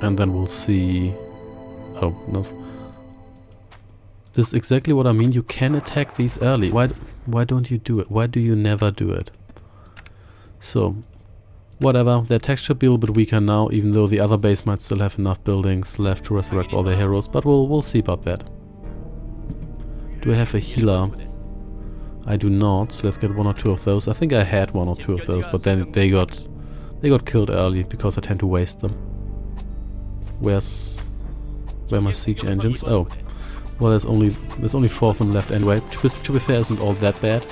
And then we'll see... Oh, no. This is exactly what I mean. You can attack these early. Why don't you do it? Why do you never do it? So, whatever. The attack should be a little bit weaker now, even though the other base might still have enough buildings left to resurrect all their heroes. But we'll see about that. Do I have a healer? I do not. So let's get 1 or 2 of those. I think I had 1 or 2 of those, but then they got killed early because I tend to waste them. Where are my siege engines? Oh, well, there's only 4 of them left anyway. To be fair, isn't all that bad.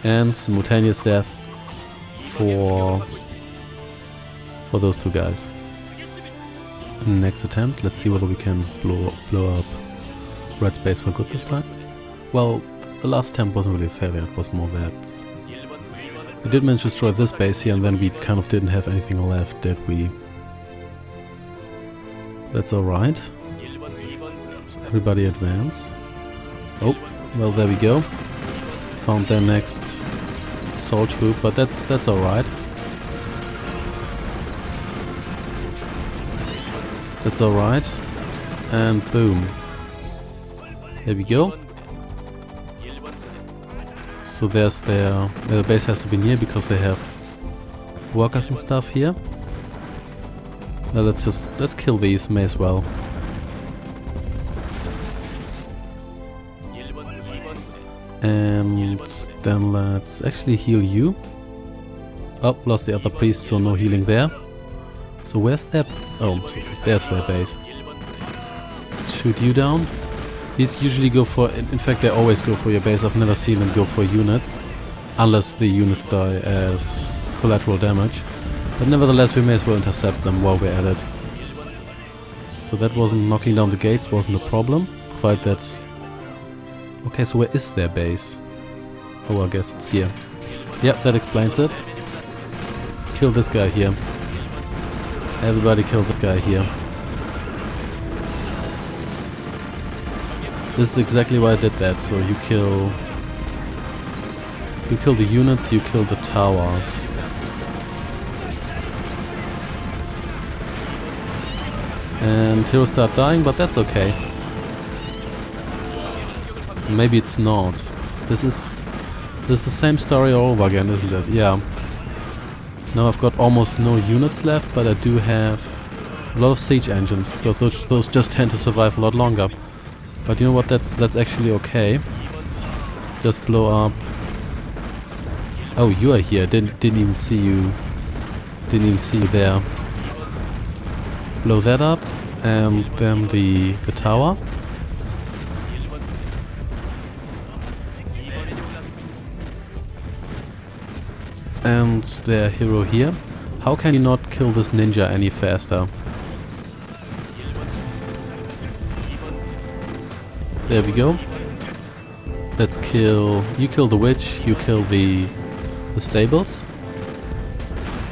And simultaneous death for those 2 guys. Next attempt. Let's see whether we can blow up red space for good this time. Well, the last attempt wasn't really a failure. It was more that we did manage to destroy this base here, and then we kind of didn't have anything left, did we? That's alright. So everybody advance. Oh, well, there we go. Found their next assault troop, but that's alright. That's alright. And boom. There we go. So there's their base has to be near because they have workers and stuff here. Now let's kill these, may as well. And then let's actually heal you. Oh, lost the other priest, so no healing there. So where's their... Oh, so there's their base. Shoot you down. These usually go for... In fact, they always go for your base. I've never seen them go for units. Unless the units die as collateral damage. But nevertheless, we may as well intercept them while we're at it. So that wasn't... Knocking down the gates wasn't a problem. Provided that... Okay, so where is their base? Oh, I guess it's here. Yep, that explains it. Kill this guy here. Everybody kill this guy here. This is exactly why I did that. So you kill the units, you kill the towers. And he'll start dying, but that's okay. Maybe it's not. This is the same story all over again, isn't it? Yeah. Now I've got almost no units left, but I do have a lot of siege engines, because those just tend to survive a lot longer. But you know what? That's actually okay. Just blow up. Oh, you are here. Didn't even see you. Didn't even see you there. Blow that up, and then the tower. And their hero here. How can you not kill this ninja any faster? There we go. Let's kill... You kill the witch, you kill the stables.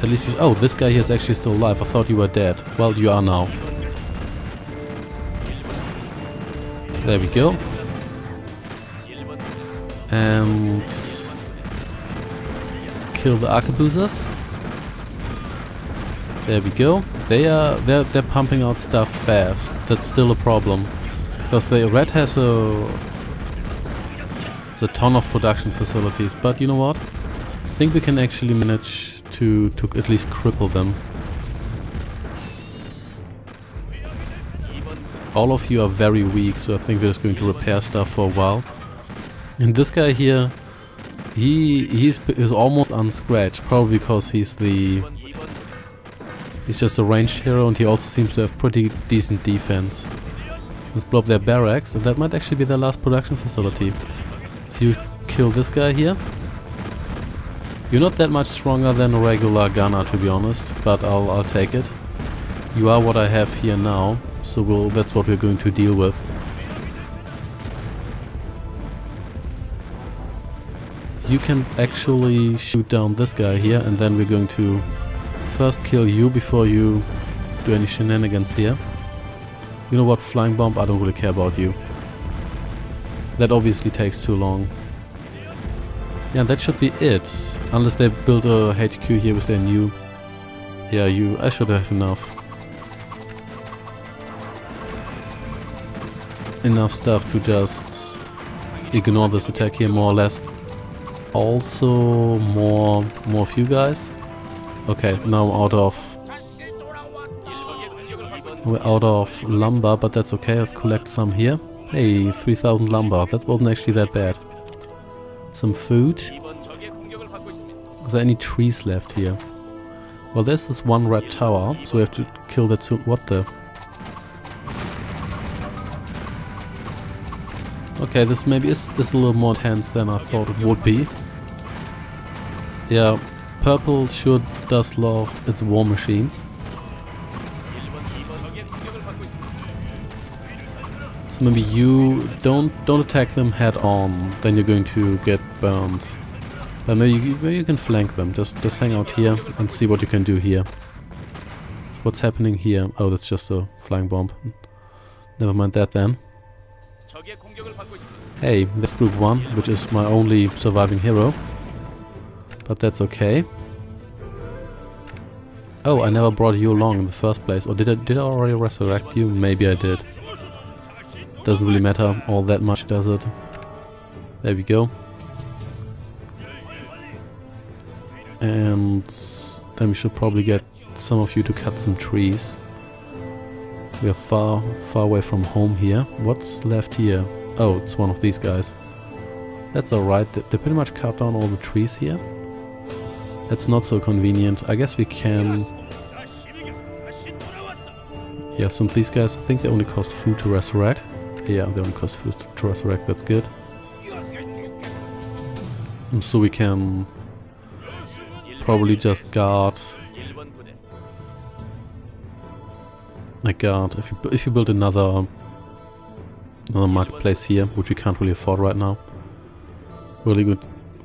At least... Oh, this guy here is actually still alive. I thought you were dead. Well, you are now. There we go. And... kill the arquebuses. There we go. They're pumping out stuff fast. That's still a problem. Because the red has a ton of production facilities, but you know what? I think we can actually manage to at least cripple them. All of you are very weak, so I think we're just going to repair stuff for a while. And this guy here, he's almost unscratched, probably because he's just a ranged hero, and he also seems to have pretty decent defense. Let's blow up their barracks, and that might actually be their last production facility. So you kill this guy here. You're not that much stronger than a regular gunner, to be honest, but I'll take it. You are what I have here now, so that's what we're going to deal with. You can actually shoot down this guy here, and then we're going to first kill you before you do any shenanigans here. You know what, flying bomb, I don't really care about you. That obviously takes too long. Yeah, that should be it. Unless they build a HQ here with their new... Yeah, I should have enough stuff to just ignore this attack here, more or less. Also, more of you guys. Okay, now we're out of lumber, but that's okay. Let's collect some here. Hey, 3,000 lumber. That wasn't actually that bad. Some food. Is there any trees left here? Well, there's this one red tower, so we have to kill that soon. What the? Okay, this maybe is a little more intense than I thought it would be. Yeah, purple sure does love its war machines. So maybe you don't attack them head on, then you're going to get burned. But maybe you can flank them. Just hang out here and see what you can do here. What's happening here? Oh, that's just a flying bomb. Never mind that then. Hey, that's group 1, which is my only surviving hero. But that's okay. Oh, I never brought you along in the first place. Or did I already resurrect you? Maybe I did. Doesn't really matter all that much, does it? There we go. And then we should probably get some of you to cut some trees. We are far away from home here. What's left here? Oh, it's one of these guys. That's alright. They pretty much cut down all the trees here. That's not so convenient. I guess we can... Yeah, some of these guys, I think they only cost food to resurrect. Yeah, they only cost food to resurrect. That's good. So we can probably just guard... Like guard. If you build another marketplace here, which we can't really afford right now. Really good.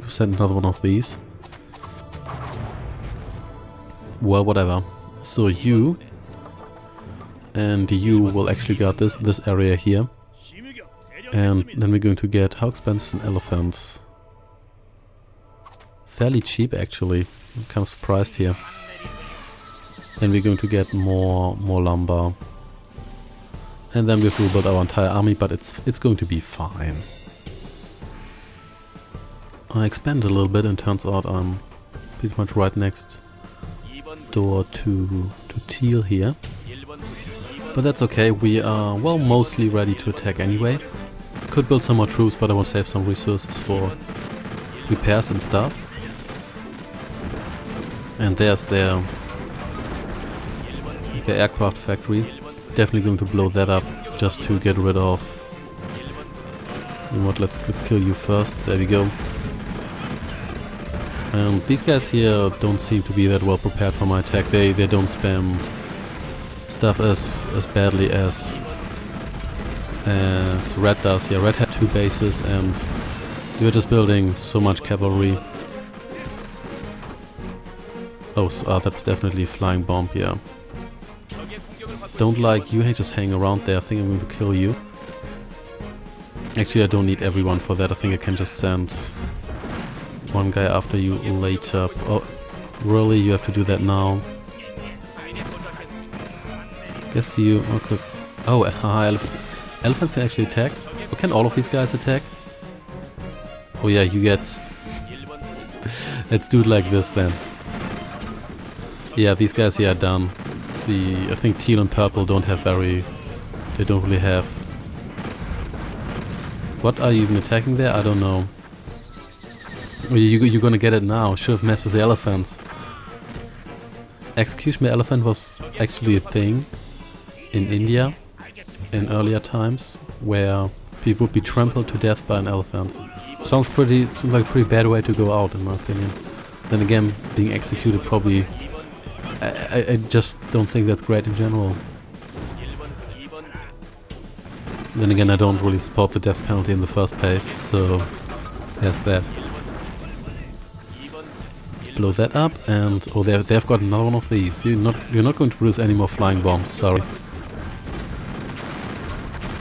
Send another one of these. Well, whatever. So you and you will actually guard this area here. And then we're going to get, how expensive is an elephant? Fairly cheap actually. I'm kind of surprised here. Then we're going to get more lumber. And then we have to rebuild our entire army, but it's going to be fine. I expanded a little bit and turns out I'm pretty much right next door to Teal here. But that's okay, we are, well, mostly ready to attack anyway. Could build some more troops, but I want to save some resources for repairs and stuff. And there's their aircraft factory. Definitely going to blow that up just to get rid of... You know what, let's kill you first. There we go. And these guys here don't seem to be that well prepared for my attack. They don't spam stuff as badly as Red does. Yeah, Red had 2 bases and we were just building so much cavalry. Oh, so, that's definitely a flying bomb, yeah. Don't like you, just hang around there. I think I'm going to kill you. Actually, I don't need everyone for that. I think I can just send one guy after you later. Oh, really? You have to do that now? Guess you... Okay. Oh, elephant. Elephants can actually attack? Or can all of these guys attack? Oh yeah, you get... Let's do it like this then. Yeah, these guys here are done. I think teal and purple don't have very... They don't really have... What are you even attacking there? I don't know. Oh, you're gonna get it now. Should have messed with the elephants. Execution by elephant was actually a thing in India in earlier times, where people would be trampled to death by an elephant. Sounds like a pretty bad way to go out, in my opinion. Then again, being executed probably... I just don't think that's great in general. Then again, I don't really support the death penalty in the first place, so there's that. Let's blow that up, and oh, they've got another one of these. You're not going to produce any more flying bombs. Sorry.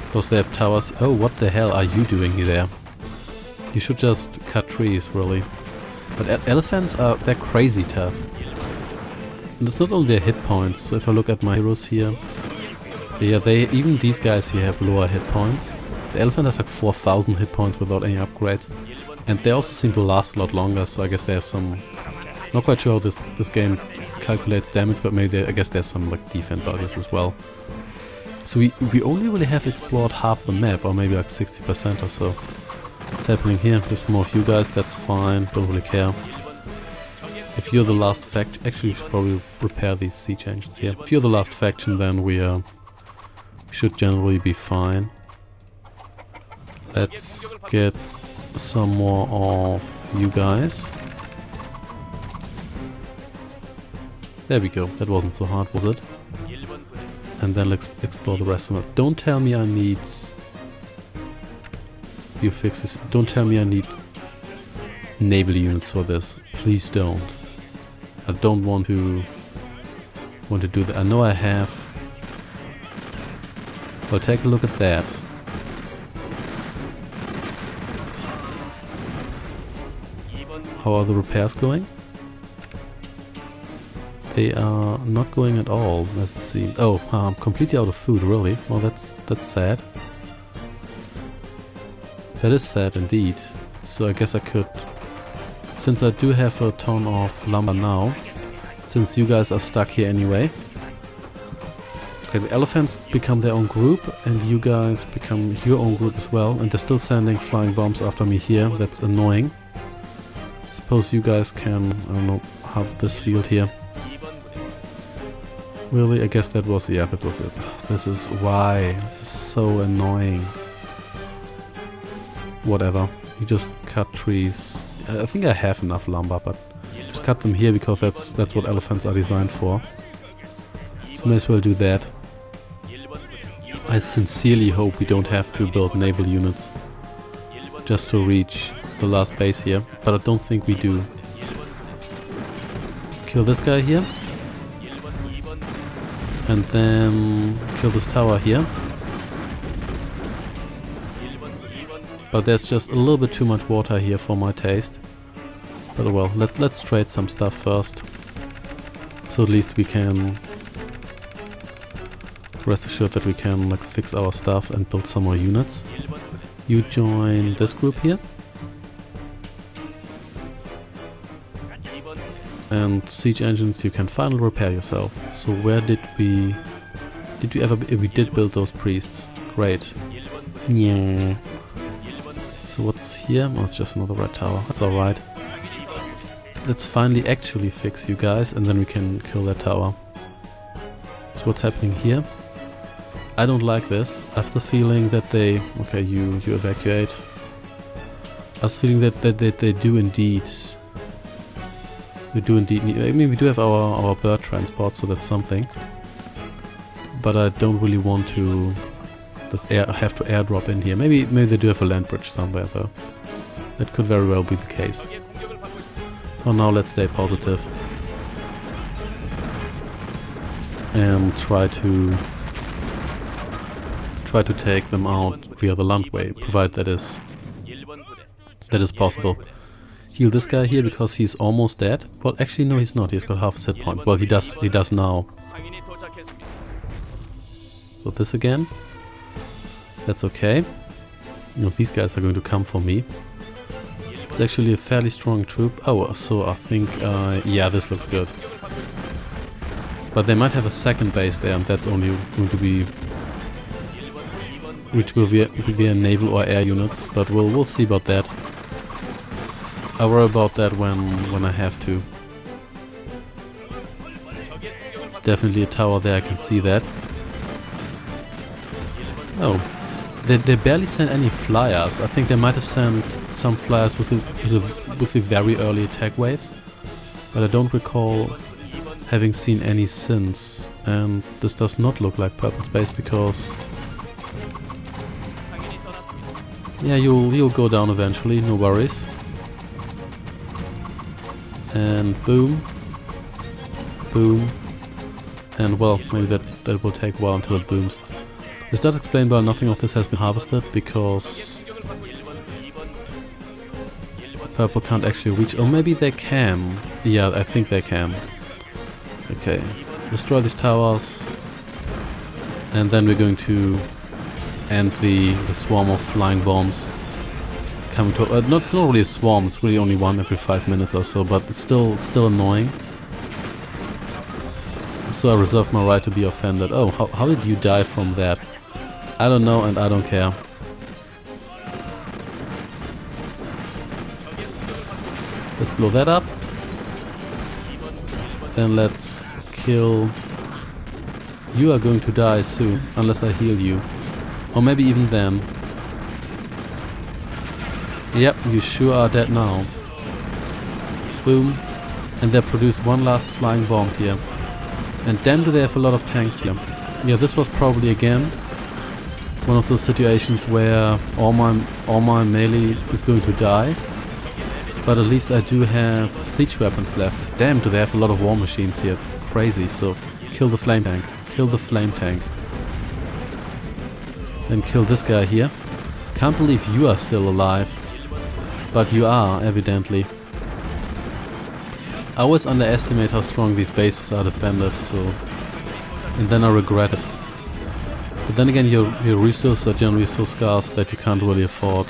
Of course, they have towers. Oh, what the hell are you doing there? You should just cut trees, really. But elephants they're crazy tough. And it's not only their hit points, so if I look at my heroes here, yeah, even these guys here have lower hit points. The elephant has like 4,000 hit points without any upgrades. And they also seem to last a lot longer, so I guess they have some... Not quite sure how this game calculates damage, but maybe I guess there's some like defense ideas as well. So we only really have explored half the map, or maybe like 60% or so. What's happening here? Just more of you guys, that's fine, don't really care. If you're the last faction, actually we should probably repair these siege engines here. If you're the last faction, then we should generally be fine. Let's get some more of you guys. There we go, that wasn't so hard, was it? And then let's explore the rest of it. Don't tell me I need... You fix this. Don't tell me I need naval units for this. Please don't. I don't want to do that. I know I have. Well, take a look at that. How are the repairs going? They are not going at all, as it seems. Oh, I'm completely out of food, really? Well, that's sad. That is sad indeed. So I guess I could... Since I do have a ton of lumber now, since you guys are stuck here anyway. Okay, the elephants become their own group, and you guys become your own group as well. And they're still sending flying bombs after me here. That's annoying. Suppose you guys can, I don't know, have this field here. Really? I guess that was, yeah, that was it. This is why. This is so annoying. Whatever. You just cut trees. I think I have enough lumber, but just cut them here because that's what elephants are designed for. So may as well do that. I sincerely hope we don't have to build naval units just to reach the last base here, but I don't think we do. Kill this guy here. And then kill this tower here. But there's just a little bit too much water here for my taste. But well, let's trade some stuff first. So at least we can rest assured that we can like fix our stuff and build some more units. You join this group here. And siege engines you can finally repair yourself. So where did we... we did build those priests. Great. Yeah. So what's here? Oh, it's just another red tower. That's alright. Let's finally actually fix you guys and then we can kill that tower. So what's happening here? I don't like this. I have the feeling that they... Okay, you evacuate. I have the feeling that they do indeed... We do indeed need... I mean, we do have our bird transport, so that's something. But I don't really want to... have to airdrop in here. Maybe they do have a land bridge somewhere, though. That could very well be the case. For now, let's stay positive. And try to take them out via the landway, provided that is possible. Heal this guy here because he's almost dead. Well, actually no, he's not. He's got half his hit points. Well, he does now. So this again. That's okay. No, these guys are going to come for me. It's actually a fairly strong troop. Oh, so I think yeah, this looks good. But they might have a second base there, and that's only going to be... which will be via naval or air units, but we'll see about that. I worry about that when I have to. There's definitely a tower there, I can see that. Oh, they barely sent any flyers. I think they might have sent some flyers with the very early attack waves, but I don't recall having seen any since. And this does not look like purple space because... yeah, you'll go down eventually, no worries. And boom. Boom. And well, maybe that will take a while until it booms. This does explain why nothing of this has been harvested, because purple can't actually reach... or maybe they can. Yeah, I think they can. Okay. Destroy these towers. And then we're going to end the swarm of flying bombs coming to... no, it's not really a swarm, it's really only one every 5 minutes or so, but it's still annoying. So I reserve my right to be offended. Oh, how did you die from that? I don't know and I don't care. Let's blow that up. Then let's kill... You are going to die soon, unless I heal you. Or maybe even then. Yep, you sure are dead now. Boom. And they produced one last flying bomb here. And damn do they have a lot of tanks here. Yeah, this was probably again one of those situations where all my melee is going to die. But at least I do have siege weapons left. Damn, do they have a lot of war machines here. It's crazy. So kill the flame tank. Kill the flame tank. Then kill this guy here. Can't believe you are still alive. But you are, evidently. I always underestimate how strong these bases are defended, so... and then I regret it. But then again, your resources are generally so scarce that you can't really afford.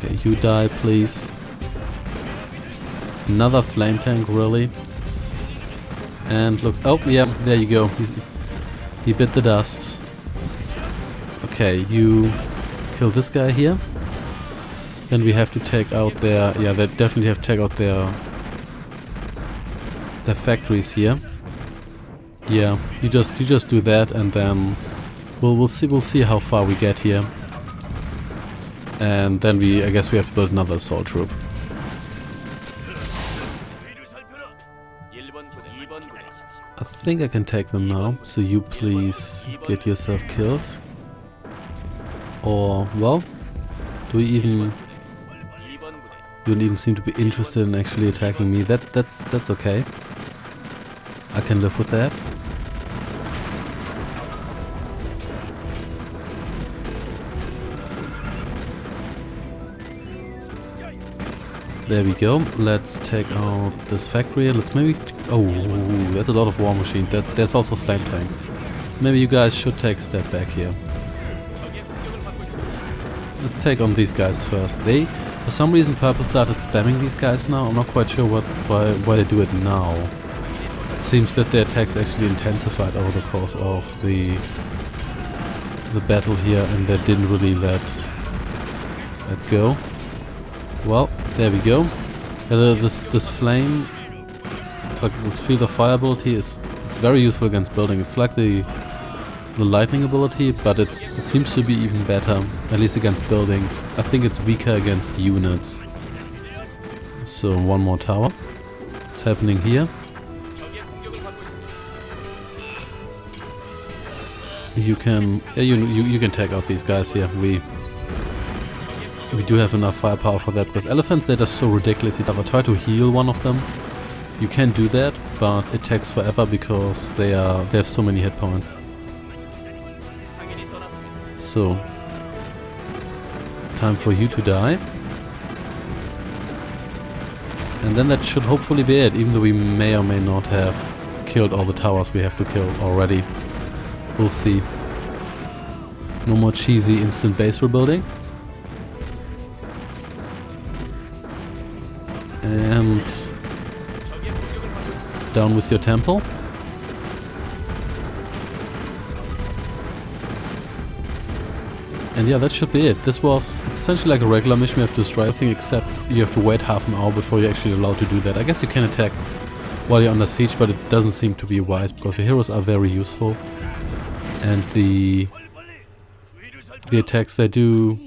Okay, you die, please. Another flame tank, really? And looks... oh, yeah, there you go. He bit the dust. Okay, you kill this guy here. Then we have to take out their... yeah, they definitely have to take out their factories here. Yeah, you just do that, and then we'll see how far we get here. And then I guess we have to build another assault troop. I think I can take them now, so you please get yourself killed. Or, well, do we even... you don't even seem to be interested in actually attacking me. That's okay. I can live with that. There we go. Let's take out this factory. Let's maybe Oh, that's a lot of war machine. There's also flame tanks. Maybe you guys should take a step back here. Let's take on these guys first. They, for some reason, purple started spamming these guys now. I'm not quite sure why they do it now. It seems that their attacks actually intensified over the course of the battle here, and they didn't really let go. Well, there we go. This flame, like this field of fire ability, it's very useful against building. It's like the lightning ability, but it seems to be even better, at least against buildings. I think it's weaker against units. So one more tower. What's happening here? You can you can take out these guys here. We do have enough firepower for that, because elephants, they're just so ridiculously tough. I try to heal one of them. You can do that, but it takes forever because they have so many hit points. So, time for you to die. And then that should hopefully be it, even though we may or may not have killed all the towers we have to kill already. We'll see. No more cheesy instant base rebuilding. And down with your temple. And yeah, that should be it. It's essentially like a regular mission. We have to destroy everything, except you have to wait half an hour before you're actually allowed to do that. I guess you can attack while you're under siege, but it doesn't seem to be wise, because your heroes are very useful. And the attacks, they do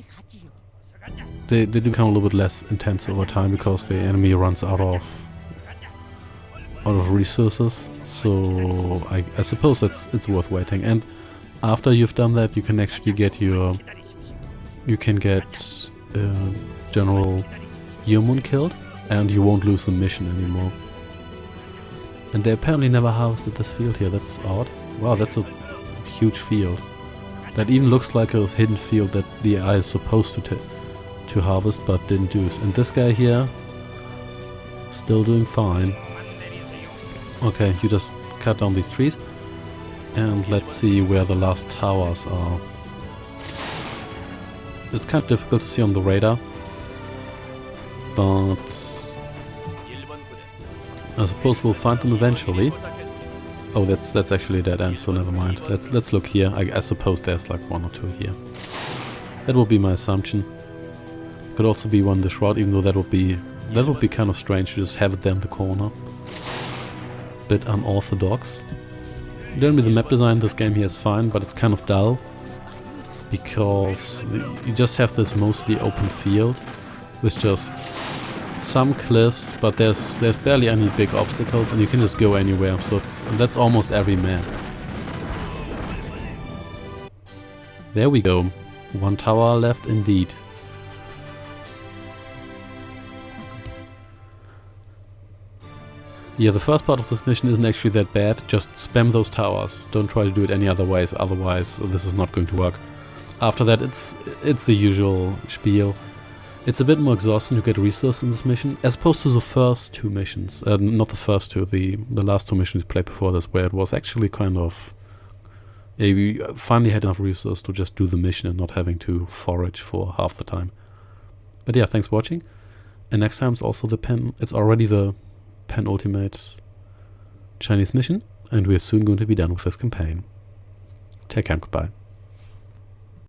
become a little bit less intense over time, because the enemy runs out of resources. So I suppose it's worth waiting. And after you've done that, you can actually get General Yeomun killed, and you won't lose the mission anymore. And they apparently never harvested this field here. That's odd. Wow, that's a huge field. That even looks like a hidden field that the AI is supposed to harvest, but didn't do. And this guy here, still doing fine. Okay, you just cut down these trees. And let's see where the last towers are. It's kind of difficult to see on the radar, but I suppose we'll find them eventually. Oh, that's actually a dead end, so never mind. Let's look here. I suppose there's like one or two here. That would be my assumption. Could also be one in the shroud, even though that would be kind of strange to just have it there in the corner. Bit unorthodox. Generally, the map design in this game here is fine, but it's kind of dull, because you just have this mostly open field with just some cliffs, but there's barely any big obstacles, and you can just go anywhere. So that's almost every map. There we go. One tower left indeed. Yeah, the first part of this mission isn't actually that bad. Just spam those towers. Don't try to do it any other ways, otherwise this is not going to work. After that, it's the usual spiel. It's a bit more exhausting to get resources in this mission, as opposed to the first two missions. Not the first two, the last two missions we played before this, where it was actually kind of... Yeah, we finally had enough resources to just do the mission and not having to forage for half the time. But yeah, thanks for watching. And next time it's also it's already the penultimate Chinese mission, and we're soon going to be done with this campaign. Take care and goodbye.